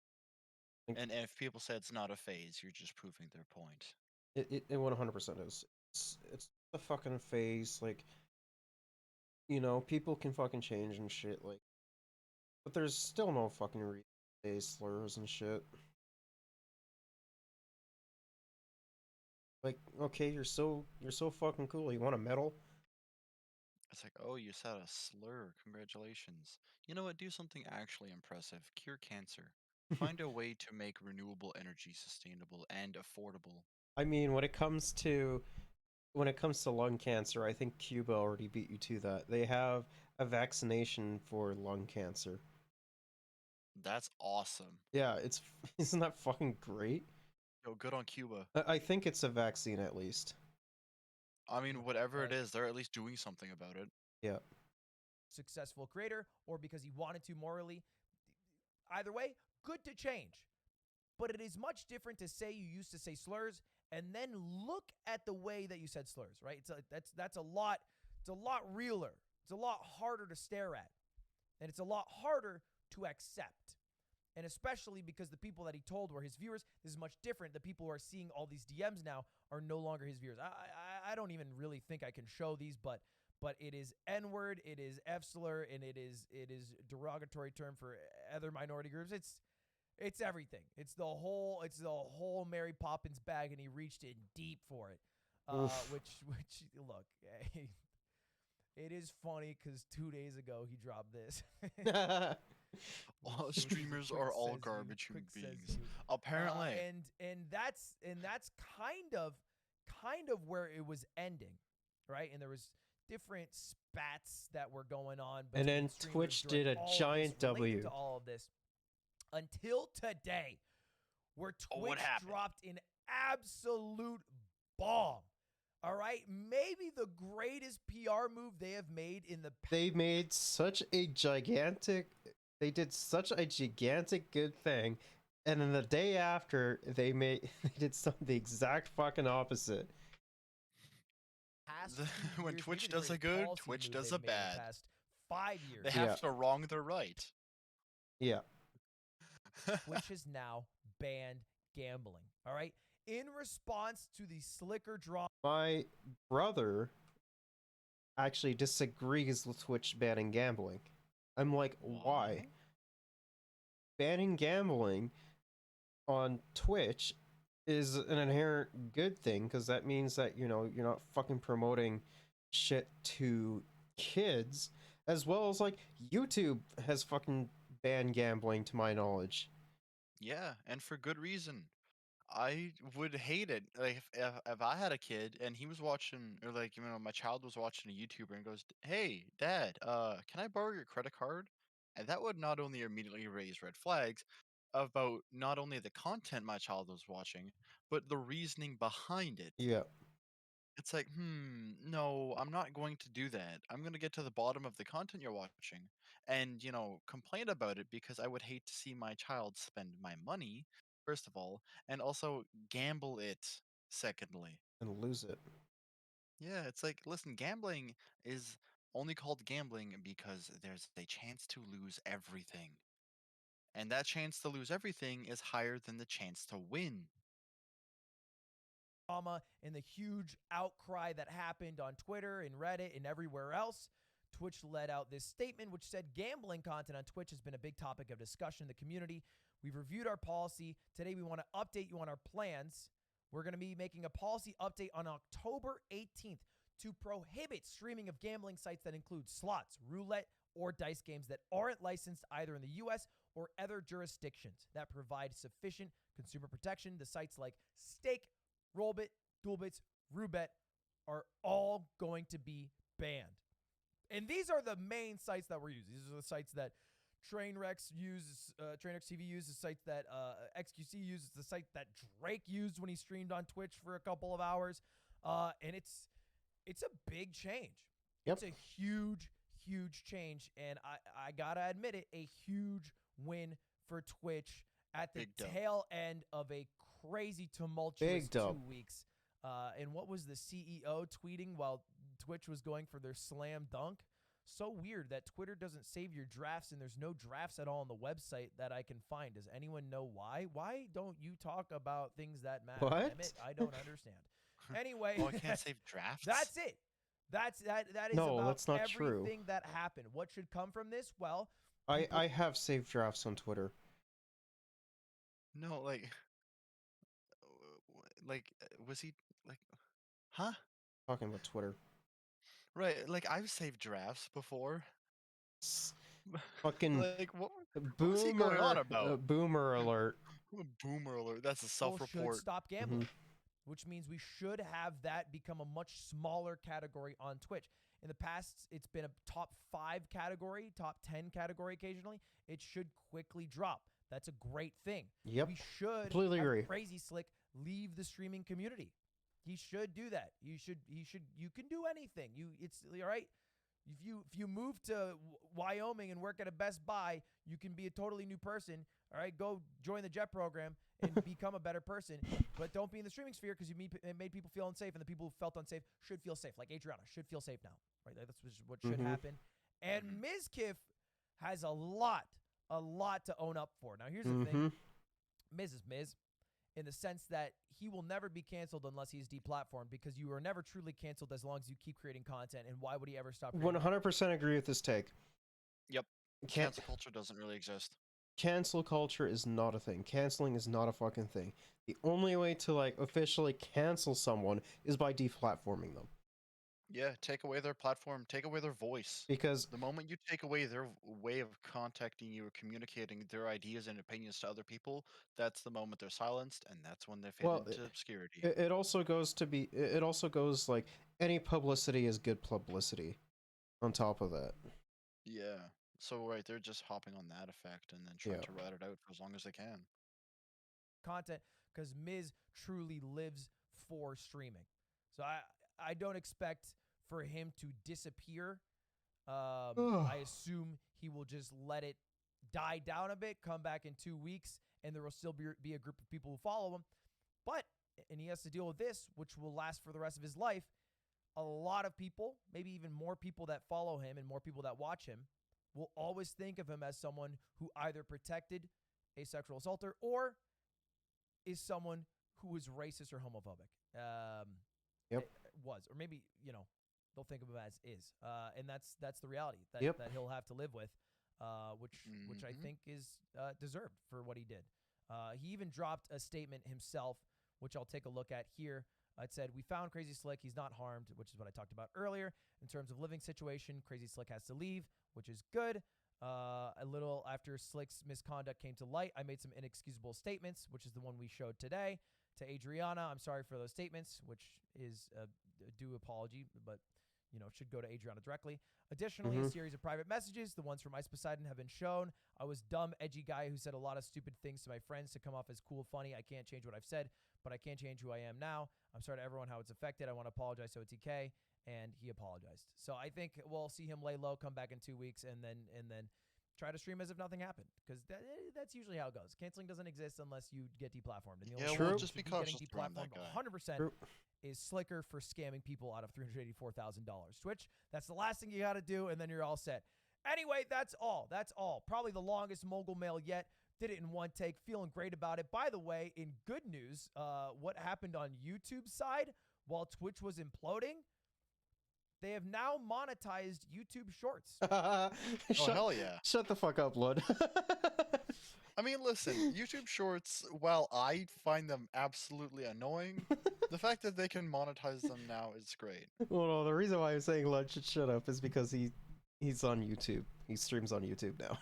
And if people say it's not a phase, you're just proving their point. It 100% is. It's a fucking phase, like, you know, people can fucking change and shit, like, but there's still no fucking reason to say slurs and shit. Like, okay, you're so fucking cool. You want a medal? It's like, oh, you said a slur. Congratulations. You know what? Do something actually impressive. Cure cancer. Find a way to make renewable energy sustainable and affordable. I mean, when it comes to lung cancer, I think Cuba already beat you to that. They have a vaccination for lung cancer. That's awesome. Yeah, isn't that fucking great? Yo, good on Cuba. I think it's a vaccine at least. I mean, whatever it is, they're at least doing something about it. Yeah. Successful creator, or because he wanted to morally. Either way, good to change. But it is much different to say you used to say slurs and then look at the way that you said slurs, right? That's a lot. It's a lot realer. It's a lot harder to stare at, and it's a lot harder to accept. And especially because the people that he told were his viewers, this is much different. The people who are seeing all these DMs now are no longer his viewers. I don't even really think I can show these, but it is N-word, it is F-slur, and it is derogatory term for other minority groups. It's everything. It's the whole Mary Poppins bag, and he reached in deep for it. Which look, it is funny because 2 days ago he dropped this. All streamers are all garbage human beings. Apparently. And that's kind of where it was ending, right? And there was different spats that were going on. And then Twitch did a giant W. To all of this. Until today, where Twitch dropped an absolute bomb. All right, maybe the greatest PR move they have made in the past. They made such a gigantic, they did such a gigantic good thing, and then the day after, they did the exact fucking opposite. When Twitch does a good, Twitch does a bad. Past 5 years. They have to wrong their right. Yeah. Twitch has now banned gambling. All right. In response to the slicker draw. My brother actually disagrees with Twitch banning gambling. I'm like, why? Banning gambling on Twitch is an inherent good thing because that means that, you know, you're not fucking promoting shit to kids, as well as, like, YouTube has fucking banned gambling to my knowledge. Yeah, and for good reason. I would hate it. Like if I had a kid and he was watching, or like, you know, my child was watching a YouTuber and goes, "Hey, Dad, can I borrow your credit card?" And that would not only immediately raise red flags about not only the content my child was watching, but the reasoning behind it. Yeah. It's like, no, I'm not going to do that. I'm going to get to the bottom of the content you're watching and, you know, complain about it because I would hate to see my child spend my money, first of all, and also gamble it, secondly. And lose it. Yeah, it's like, listen, gambling is only called gambling because there's a chance to lose everything. And that chance to lose everything is higher than the chance to win. And the huge outcry that happened on Twitter and Reddit and everywhere else, Twitch let out this statement which said gambling content on Twitch has been a big topic of discussion in the community. We've reviewed our policy. Today we want to update you on our plans. We're going to be making a policy update on October 18th to prohibit streaming of gambling sites that include slots, roulette, or dice games that aren't licensed either in the U.S. or other jurisdictions that provide sufficient consumer protection. The sites like Stake, Rollbit, Duelbits, Roobet are all going to be banned. And these are the main sites that we're using. These are the sites that Trainwrecks uses, Trainwrecks TV uses, the sites that XQC uses, the site that Drake used when he streamed on Twitch for a couple of hours. And it's a big change. Yep. It's a huge, huge change, and I gotta admit it, a huge win for Twitch at the tail end of a crazy tumultuous 2 weeks. And what was the CEO tweeting while Twitch was going for their slam dunk? So weird that Twitter doesn't save your drafts and there's no drafts at all on the website that I can find. Does anyone know why? Why don't you talk about things that matter? What? Damn it, I don't understand. Anyway, Oh, I can't save drafts. That's it. That is No, about that's not true. everything that happened. What should come from this? Well, I have saved drafts on Twitter. No, was he like, huh? Talking about Twitter. Right, like I've saved drafts before. Fucking like what was he going on about? Boomer alert. Boomer alert. That's a people self-report. should stop gambling, which means we should have that become a much smaller category on Twitch. In the past, it's been a top 5 category, top 10 category occasionally. It should quickly drop. That's a great thing. Yep. We should Completely agree. Crazy Slick leave the streaming community. He should do that. You can do anything. It's all right. If you move to Wyoming and work at a Best Buy, you can be a totally new person. All right, go join the JET program and become a better person. But don't be in the streaming sphere because you made people feel unsafe, and the people who felt unsafe should feel safe. Like Adriana should feel safe now. Right, that's what should happen. And Mizkif has a lot to own up for. Now here's the thing: Miz is Miz, in the sense that he will never be canceled unless he's deplatformed, because you are never truly canceled as long as you keep creating content. And why would he ever stop? 100% agree with this take. Yep. Cancel culture doesn't really exist. Cancel culture is not a thing. Canceling is not a fucking thing. The only way to like officially cancel someone is by deplatforming them. Yeah, take away their platform, take away their voice. Because the moment you take away their way of contacting you or communicating their ideas and opinions to other people, that's the moment they're silenced, and that's when they fade into obscurity. It also goes like any publicity is good publicity on top of that. Yeah. So right, they're just hopping on that effect and then trying to ride it out for as long as they can. Content, because Miz truly lives for streaming. So I don't expect for him to disappear. I assume he will just let it die down a bit, come back in 2 weeks, and there will still be a group of people who follow him. And he has to deal with this, which will last for the rest of his life. A lot of people, maybe even more people that follow him and more people that watch him, will always think of him as someone who either protected a sexual assaulter or is someone who is racist or homophobic. Was, or maybe, they'll think of him as is. And that's the reality that he'll have to live with, which I think is deserved for what he did. He even dropped a statement himself, which I'll take a look at here. It said, "We found Crazy Slick. He's not harmed," which is what I talked about earlier. In terms of living situation, Crazy Slick has to leave, which is good. A little after Slick's misconduct came to light, I made some inexcusable statements, which is the one we showed today. To Adriana, I'm sorry for those statements, which is a due apology, but should go to Adriana directly. Additionally, a series of private messages, the ones from Ice Poseidon, have been shown. I was dumb, edgy guy who said a lot of stupid things to my friends to come off as cool, funny. I can't change what I've said, but I can change who I am now. I'm sorry to everyone how it's affected. I want to apologize to OTK, and he apologized. So I think we'll see him lay low, come back in 2 weeks, and then try to stream as if nothing happened, because that's usually how it goes. Canceling doesn't exist unless you get deplatformed. And the only just be cautious around that guy. 100% is Slicker for scamming people out of $384,000. Twitch, that's the last thing you got to do, and then you're all set. Anyway, that's all. Probably the longest mogul mail yet. Did it in one take. Feeling great about it. By the way, in good news, what happened on YouTube's side while Twitch was imploding, they have now monetized YouTube Shorts. Hell yeah. Shut the fuck up, Lud. I mean, listen, YouTube Shorts, while I find them absolutely annoying, the fact that they can monetize them now is great. Well, no, the reason why I'm saying Lud should shut up is because he's on YouTube. He streams on YouTube now.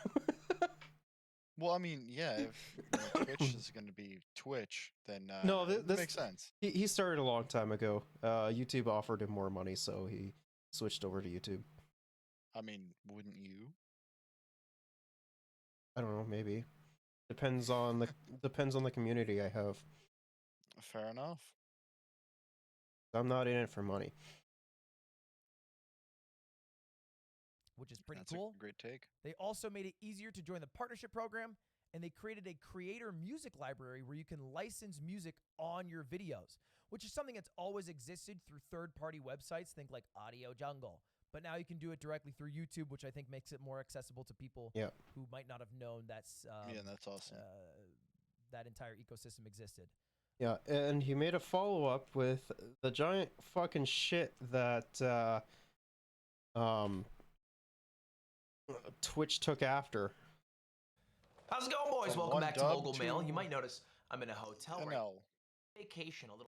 Well, I mean, yeah, if Twitch is going to be Twitch, then no, this makes sense. He started a long time ago. YouTube offered him more money, so he switched over to YouTube. I mean, wouldn't you? I don't know, maybe. Depends on the community I have. Fair enough. I'm not in it for money. which is pretty That's cool. a great take. They also made it easier to join the partnership program, and they created a creator music library where you can license music on your videos, which is something that's always existed through third-party websites, think like Audio Jungle. But now you can do it directly through YouTube, which I think makes it more accessible to people who might not have known that's awesome. That entire ecosystem existed. Yeah, and he made a follow-up with the giant fucking shit that Twitch took after. How's it going, boys? From Welcome one back to dub Mogul Mail. You to might notice I'm in a hotel right NL. vacation, a little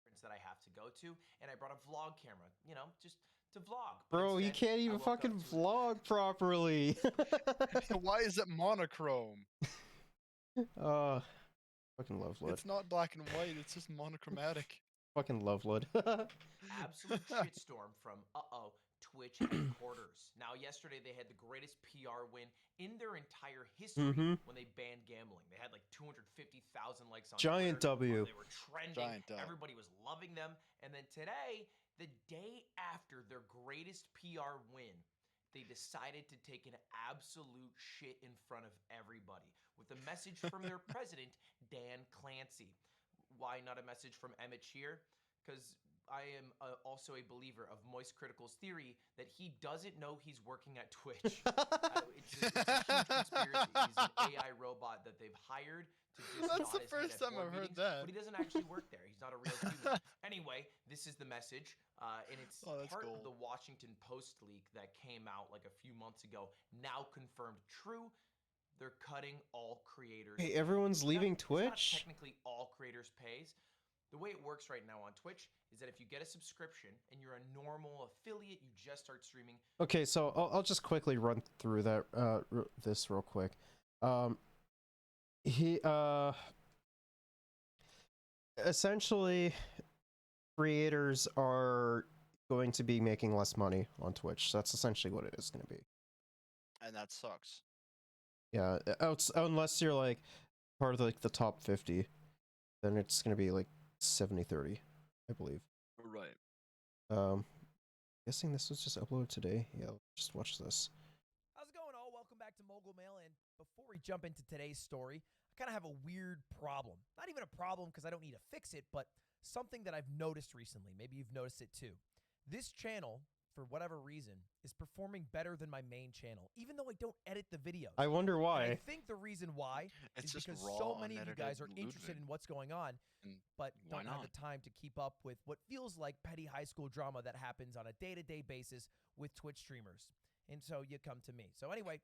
conference that I have to go to, and I brought a vlog camera, just to vlog. Bro, you can't even fucking vlog properly. Why is it monochrome? Fucking love Lud. It's not black and white, it's just monochromatic. Fucking love Lud. Absolute shitstorm from Twitch headquarters. Now, yesterday they had the greatest PR win in their entire history when they banned gambling. They had like 250,000 likes on Giant Twitter. W. They were trending. Giant W. Everybody was loving them. And then today, the day after their greatest PR win, they decided to take an absolute shit in front of everybody with a message from their president, Dan Clancy. Why not a message from Emmett Shear? Because I am also a believer of Moist Critical's theory that he doesn't know he's working at Twitch. It's a huge conspiracy. He's an AI robot that they've hired to just That's nod the his head first at time board I've heard meetings, that. But he doesn't actually work there. He's not a real human. Anyway, this is the message, and it's part of the Washington Post leak that came out like a few months ago, now confirmed true. They're cutting all creators. Hey, everyone's leaving It's Twitch? not technically all creators pays. The way it works right now on Twitch is that if you get a subscription and you're a normal affiliate, you just start streaming. Okay, so I'll just quickly run through that this real quick. Essentially, creators are going to be making less money on Twitch. That's essentially what it is going to be. And that sucks. Yeah, unless you're like part of like the top 50, then it's going to be like 70-30, I believe. Right. Guessing this was just uploaded today. Yeah, let's just watch this. How's it going, all? Welcome back to Mogul Mail. And before we jump into today's story, I kind of have a weird problem. Not even a problem because I don't need to fix it, but something that I've noticed recently. Maybe you've noticed it too. This channel, for whatever reason, is performing better than my main channel, even though I don't edit the videos. I wonder why. And I think the reason why is because so many of you guys are interested in what's going on, but don't have the time to keep up with what feels like petty high school drama that happens on a day-to-day basis with Twitch streamers. And so you come to me. So anyway,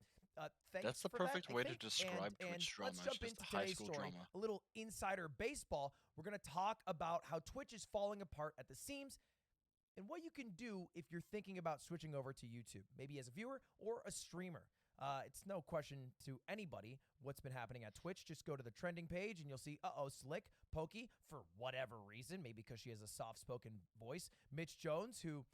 thanks. That's the for perfect that, way I to think. describe and Twitch drama. Let's jump it's into just high today's school story. drama. A little insider baseball. We're going to talk about how Twitch is falling apart at the seams and what you can do if you're thinking about switching over to YouTube, maybe as a viewer or a streamer. It's no question to anybody what's been happening at Twitch. Just go to the trending page and you'll see, Slick, Pokey, for whatever reason, maybe because she has a soft-spoken voice, Mitch Jones, who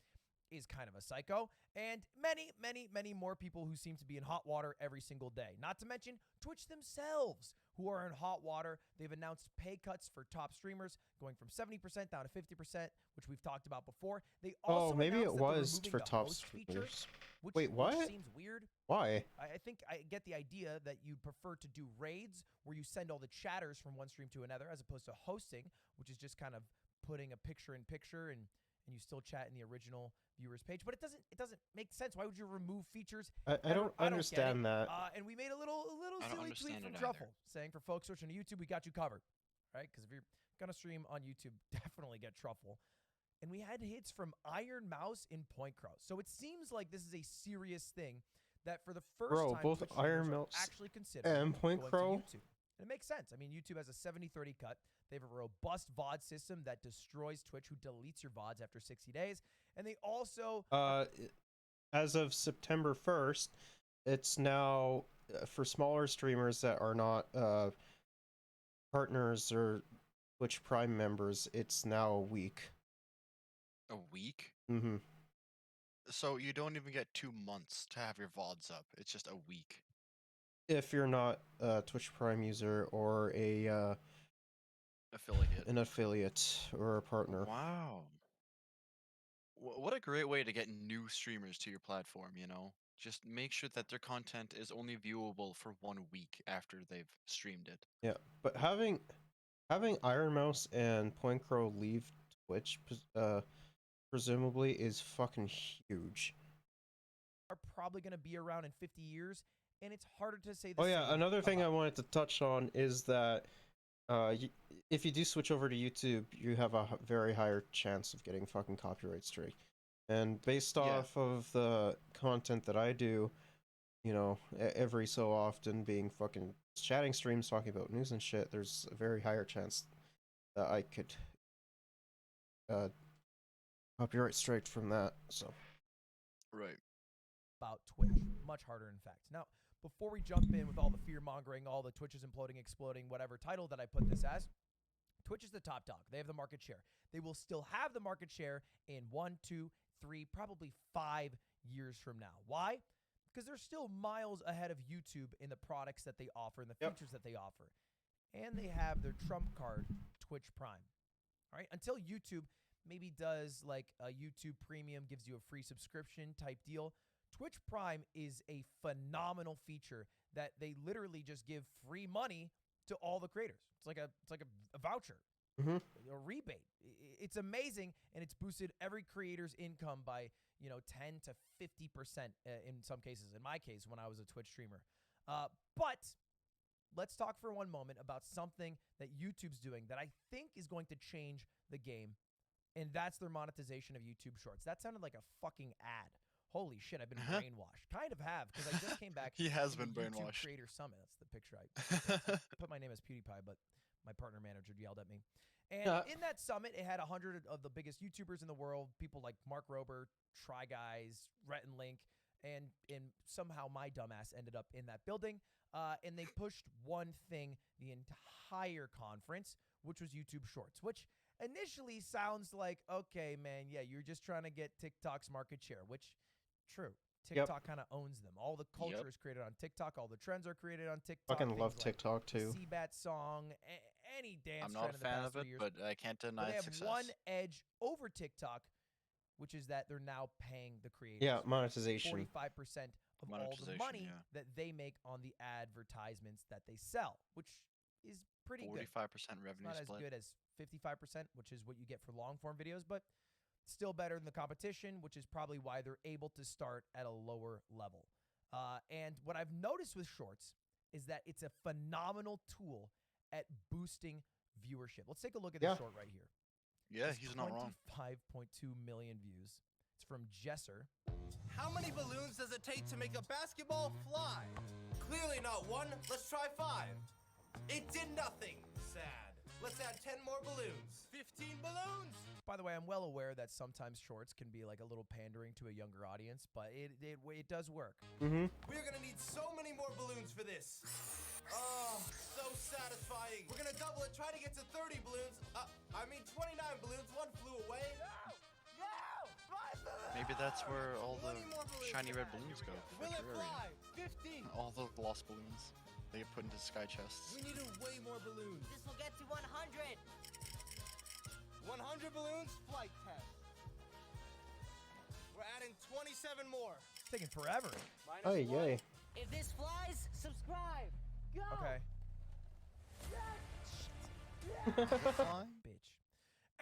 is kind of a psycho, and many, many, many more people who seem to be in hot water every single day. Not to mention Twitch themselves, who are in hot water. They've announced pay cuts for top streamers, going from 70% down to 50%, which we've talked about before. They also maybe it announced that they're was removing for the top host feature, streamers. which, Wait, what? Which seems weird. Why? I think I get the idea that you prefer to do raids where you send all the chatters from one stream to another, as opposed to hosting, which is just kind of putting a picture in picture and you still chat in the original viewer's page. But it doesn't make sense. Why would you remove features? I don't understand that. And we made a little silly tweet from Truffle saying, for folks switching to YouTube, we got you covered, right? Because if you're gonna stream on YouTube, definitely get Truffle. And we had hits from Iron Mouse in Point Crow. So it seems like this is a serious thing that for the first time, both Twitch Iron streamers are Mouse actually considering and Point going Crow. to YouTube. And it makes sense. I mean, YouTube has a 70-30 cut. They have a robust VOD system that destroys Twitch, who deletes your VODs after 60 days. And they also... as of September 1st, it's now, for smaller streamers that are not partners or Twitch Prime members, it's now a week. A week? Mm-hmm. So you don't even get 2 months to have your VODs up. It's just a week. If you're not a Twitch Prime user or a an affiliate or a partner. Wow. What a great way to get new streamers to your platform, you know? Just make sure that their content is only viewable for 1 week after they've streamed it. Yeah, but having Iron Mouse and Point Crow leave Twitch, presumably, is fucking huge. Are probably going to be around in 50 years, and it's harder to say the Oh same yeah, another thing I about- wanted to touch on is that if you do switch over to YouTube, you have a very higher chance of getting fucking copyright strike. And based off of the content that I do, you know, every so often being fucking chatting streams talking about news and shit, there's a very higher chance that I could copyright strike from that. So right. About Twitch, much harder in fact. Now, before we jump in with all the fear mongering, all the Twitch is imploding, exploding, whatever title that I put this as, Twitch is the top dog. They have the market share. They will still have the market share in 1, 2, 3, probably 5 years from now. Why? Because they're still miles ahead of YouTube in the products that they offer and the features that they offer. And they have their trump card, Twitch Prime. All right? Until YouTube maybe does like a YouTube Premium, gives you a free subscription type deal, Twitch Prime is a phenomenal feature that they literally just give free money to all the creators. It's like a voucher, a rebate. It's amazing, and it's boosted every creator's income by 10 to 50% in some cases. In my case, when I was a Twitch streamer. But let's talk for one moment about something that YouTube's doing that I think is going to change the game, and that's their monetization of YouTube Shorts. That sounded like a fucking ad. Holy shit, I've been brainwashed. Kind of have, because I just came back. He has from been the YouTube brainwashed. Creator Summit. That's the picture I put my name as PewDiePie, but my partner manager yelled at me. And in that summit, it had 100 of the biggest YouTubers in the world, people like Mark Rober, Try Guys, Rhett and Link, and somehow my dumbass ended up in that building. And they pushed one thing the entire conference, which was YouTube Shorts, which initially sounds like, okay, man, yeah, you're just trying to get TikTok's market share, which, true. TikTok kind of owns them. All the culture is created on TikTok. All the trends are created on TikTok. fucking love TikTok too. Seabat song, any dance I'm trend not a in the fan past of 3 it, years. but I can't deny they its have success. one edge over TikTok, which is that they're now paying the creators. Yeah, monetization. 45% of all the money that they make on the advertisements that they sell, which is pretty good. 45% revenue Not split. as good as 55%, which is what you get for long form videos, but still better than the competition, which is probably why they're able to start at a lower level. And what I've noticed with Shorts is that it's a phenomenal tool at boosting viewership. Let's take a look at this short right here. Yeah, he's not wrong. 25.2 million views. It's from Jesser. How many balloons does it take to make a basketball fly? Clearly not one. Let's try 5. It did nothing. Sad. Let's add 10 more balloons. 15 balloons. By the way, I'm well aware that sometimes Shorts can be like a little pandering to a younger audience, but it does work. Mm-hmm. We're gonna need so many more balloons for this. Oh, so satisfying. We're gonna double it, try to get to 30 balloons. 29 balloons. One flew away. No! Maybe that's where all the shiny red balloons go. for Will it Terraria. fly? 15. All the lost balloons. They get put into sky chests. We need way more balloons. This will get to 100. 100 balloons, flight test. We're adding 27 more. It's taking forever. Oh, yay. If this flies, subscribe. Go. Okay. Bitch.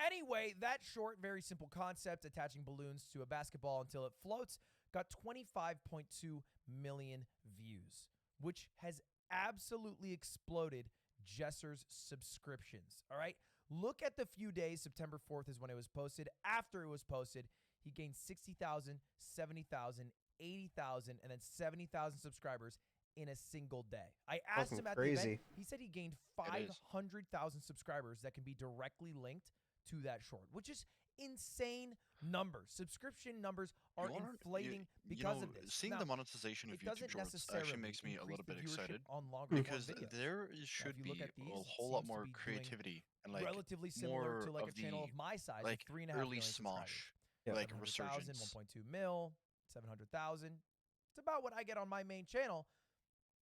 Anyway, that short, very simple concept, attaching balloons to a basketball until it floats, got 25.2 million views, which has absolutely exploded Jesser's subscriptions. All right? Look at the few days. September 4th is when it was posted. After it was posted, he gained 60,000, 70,000, 80,000, and then 70,000 subscribers in a single day. I asked him at the event. He said he gained 500,000 subscribers that can be directly linked to that short, which is insane numbers. Subscription numbers are inflating because of this. Seeing Now, the monetization of it doesn't YouTube Shorts actually makes me a increase little the bit viewership excited on longer because form videos. there Now, should if you be look at these, a it whole lot seems to more be doing creativity and like relatively similar more to like of a channel the, of my size, like of 3.5 early million smosh, subscribers. like 700,000, resurgence. 1.2 mil, 700,000. It's about what I get on my main channel,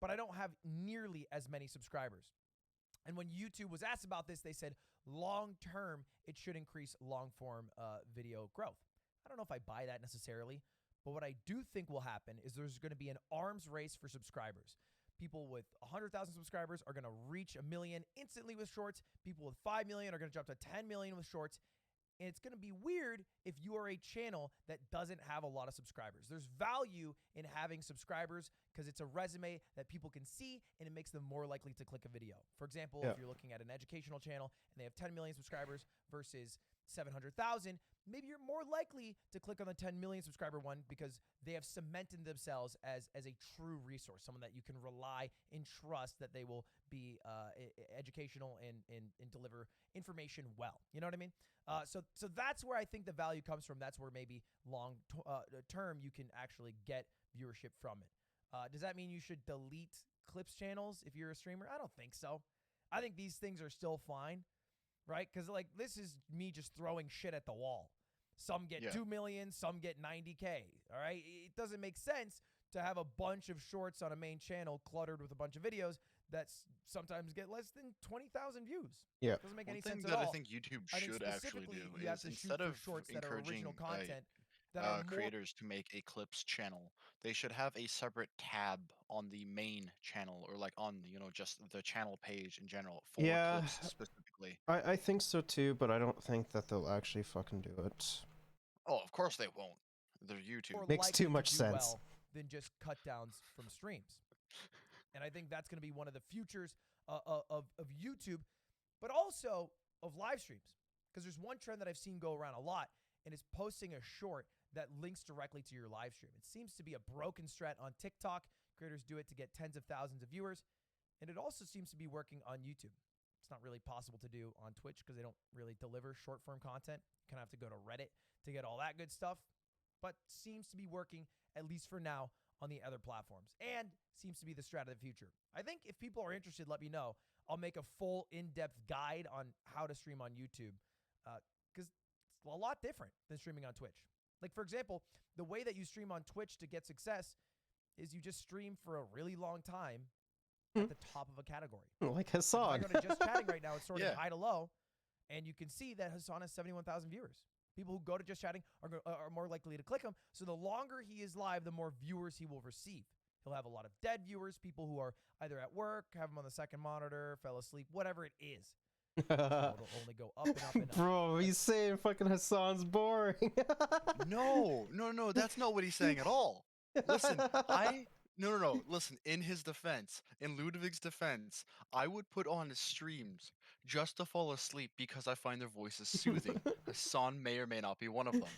but I don't have nearly as many subscribers. And when YouTube was asked about this, they said long term, it should increase long form video growth. I don't know if I buy that necessarily, But what I do think will happen is there's going to be an arms race for subscribers. People with 100,000 subscribers are going to reach 1 million instantly with shorts. People with 5 million are going to jump to 10 million with shorts. And it's going to be weird if you are a channel that doesn't have a lot of subscribers. There's value in having subscribers because it's a resume that people can see and it makes them more likely to click a video. For example, if you're looking at an educational channel and they have 10 million subscribers versus 700,000, maybe you're more likely to click on the 10 million subscriber one because they have cemented themselves as a true resource, someone that you can rely and trust that they will be educational and deliver information well. You know what I mean? So that's where I think the value comes from. That's where maybe long term you can actually get viewership from it. Does that mean you should delete clips channels if you're a streamer? I don't think so. I think these things are still fine, right? Because like this is me just throwing shit at the wall. Some get 2 million, some get 90K. All right, it doesn't make sense to have a bunch of shorts on a main channel cluttered with a bunch of videos that sometimes get less than 20,000 views. Yeah, doesn't make any One thing sense at that all. I think YouTube should actually do you have is to shoot instead for of shorts that are encouraging original content that are more creators to make a clips channel, they should have a separate tab on the main channel or like on just the channel page in general for Yeah, clips specifically. I think so too, but I don't think that they'll actually fucking do it. Oh, of course they won't. They're YouTube. more Makes likely too much to do sense. well than just cut downs from streams. And I think that's going to be one of the futures of YouTube, but also of live streams. Because there's one trend that I've seen go around a lot, and it's posting a short that links directly to your live stream. It seems to be a broken strat on TikTok. Creators do it to get tens of thousands of viewers, and it also seems to be working on YouTube. It's not really possible to do on Twitch because they don't really deliver short-form content. You kind of have to go to Reddit to get all that good stuff, but seems to be working, at least for now, on the other platforms, and seems to be the strat of the future. I think if people are interested, let me know. I'll make a full in-depth guide on how to stream on YouTube because it's a lot different than streaming on Twitch. Like, for example, the way that you stream on Twitch to get success is you just stream for a really long time at the top of a category. Like Hassan. If I go to just chatting right now, it's sorting high to low, and you can see that Hassan has 71,000 viewers. People who go to just chatting are more likely to click him. So the longer he is live, the more viewers he will receive. He'll have a lot of dead viewers, people who are either at work, have him on the second monitor, fell asleep, whatever it is. So it'll only go up and up and up. Bro, he's saying fucking Hassan's boring. No, that's not what he's saying at all. Listen, no. Listen, in his defense, in Ludwig's defense, I would put on streams just to fall asleep because I find their voices soothing. Hassan may or may not be one of them.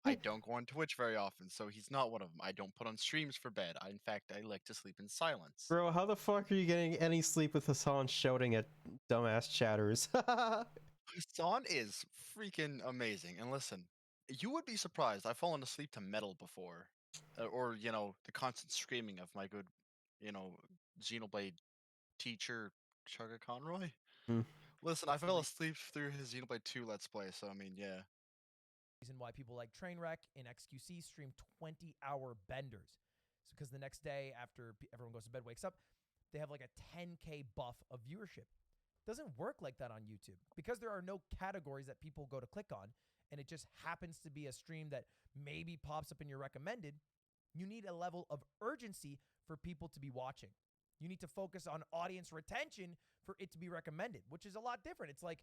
I don't go on Twitch very often, so he's not one of them. I don't put on streams for bed. In fact, I like to sleep in silence. Bro, how the fuck are you getting any sleep with Hassan shouting at dumbass chatters? Hassan is freaking amazing. And listen, you would be surprised. I've fallen asleep to metal before. Or, the constant screaming of my good, Xenoblade teacher, Chugga Conroy. Listen, I fell asleep through his Xenoblade 2 Let's Play, so I mean, yeah. Reason why people like Trainwreck and XQC stream 20-hour benders. So because the next day after everyone goes to bed, wakes up, they have like a 10K buff of viewership. Doesn't work like that on YouTube because there are no categories that people go to click on, and it just happens to be a stream that maybe pops up in your recommended. You need a level of urgency for people to be watching. You need to focus on audience retention for it to be recommended, which is a lot different. It's like,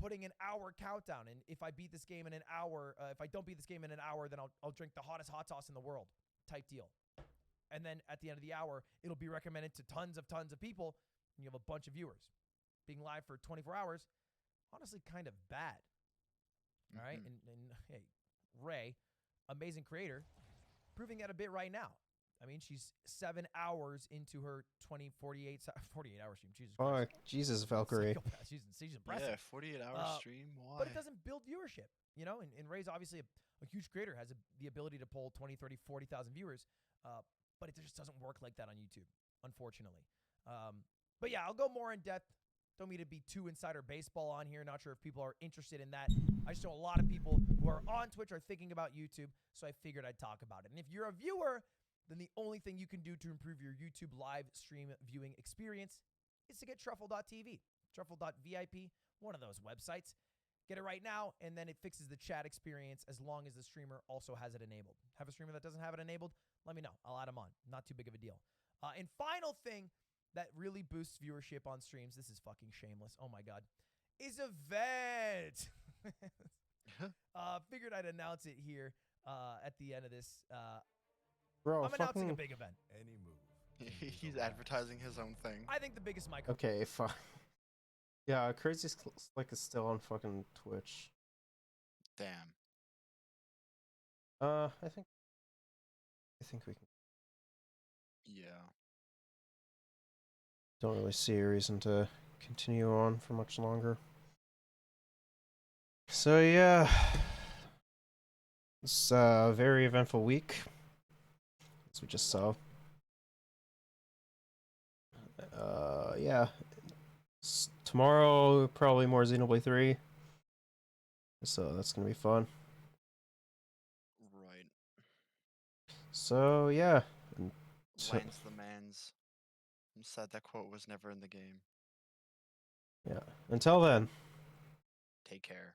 putting an hour countdown, and if I beat this game in an hour, if I don't beat this game in an hour, then I'll drink the hottest hot sauce in the world type deal. And then at the end of the hour, it'll be recommended to tons of people, and you have a bunch of viewers. Being live for 24 hours, honestly, kind of bad. All right, and hey, Ray, amazing creator, proving that a bit right now. I mean, she's 7 hours into her 48 hour stream. Jesus Christ. Oh, Jesus, Valkyrie. She's impressive. Yeah, 48-hour stream. Why? But it doesn't build viewership, and Ray's obviously a huge creator, has the ability to pull 20, 30, 40,000 viewers, but it just doesn't work like that on YouTube, unfortunately. But yeah, I'll go more in depth. Don't mean to be too insider baseball on here. Not sure if people are interested in that. I just know a lot of people who are on Twitch are thinking about YouTube, so I figured I'd talk about it. And if you're a viewer, then the only thing you can do to improve your YouTube live stream viewing experience is to get Truffle.tv, Truffle.vip, one of those websites. Get it right now, and then it fixes the chat experience as long as the streamer also has it enabled. Have a streamer that doesn't have it enabled? Let me know. I'll add them on. Not too big of a deal. And final thing that really boosts viewership on streams, this is fucking shameless. Oh my God. Is event. Figured I'd announce it here at the end of this. Bro, I'm announcing a fucking... big event. Any move. He's advertising his own thing. I think the biggest micro. Okay, fine. Yeah, Crazy Slick is still on fucking Twitch. Damn. I think we can. Yeah. Don't really see a reason to continue on for much longer. So yeah, it's a very eventful week, as we just saw. Yeah. Tomorrow, probably more Xenoblade 3. So that's gonna be fun. Right. So yeah. When's the man's? I'm sad that quote was never in the game. Yeah. Until then. Take care.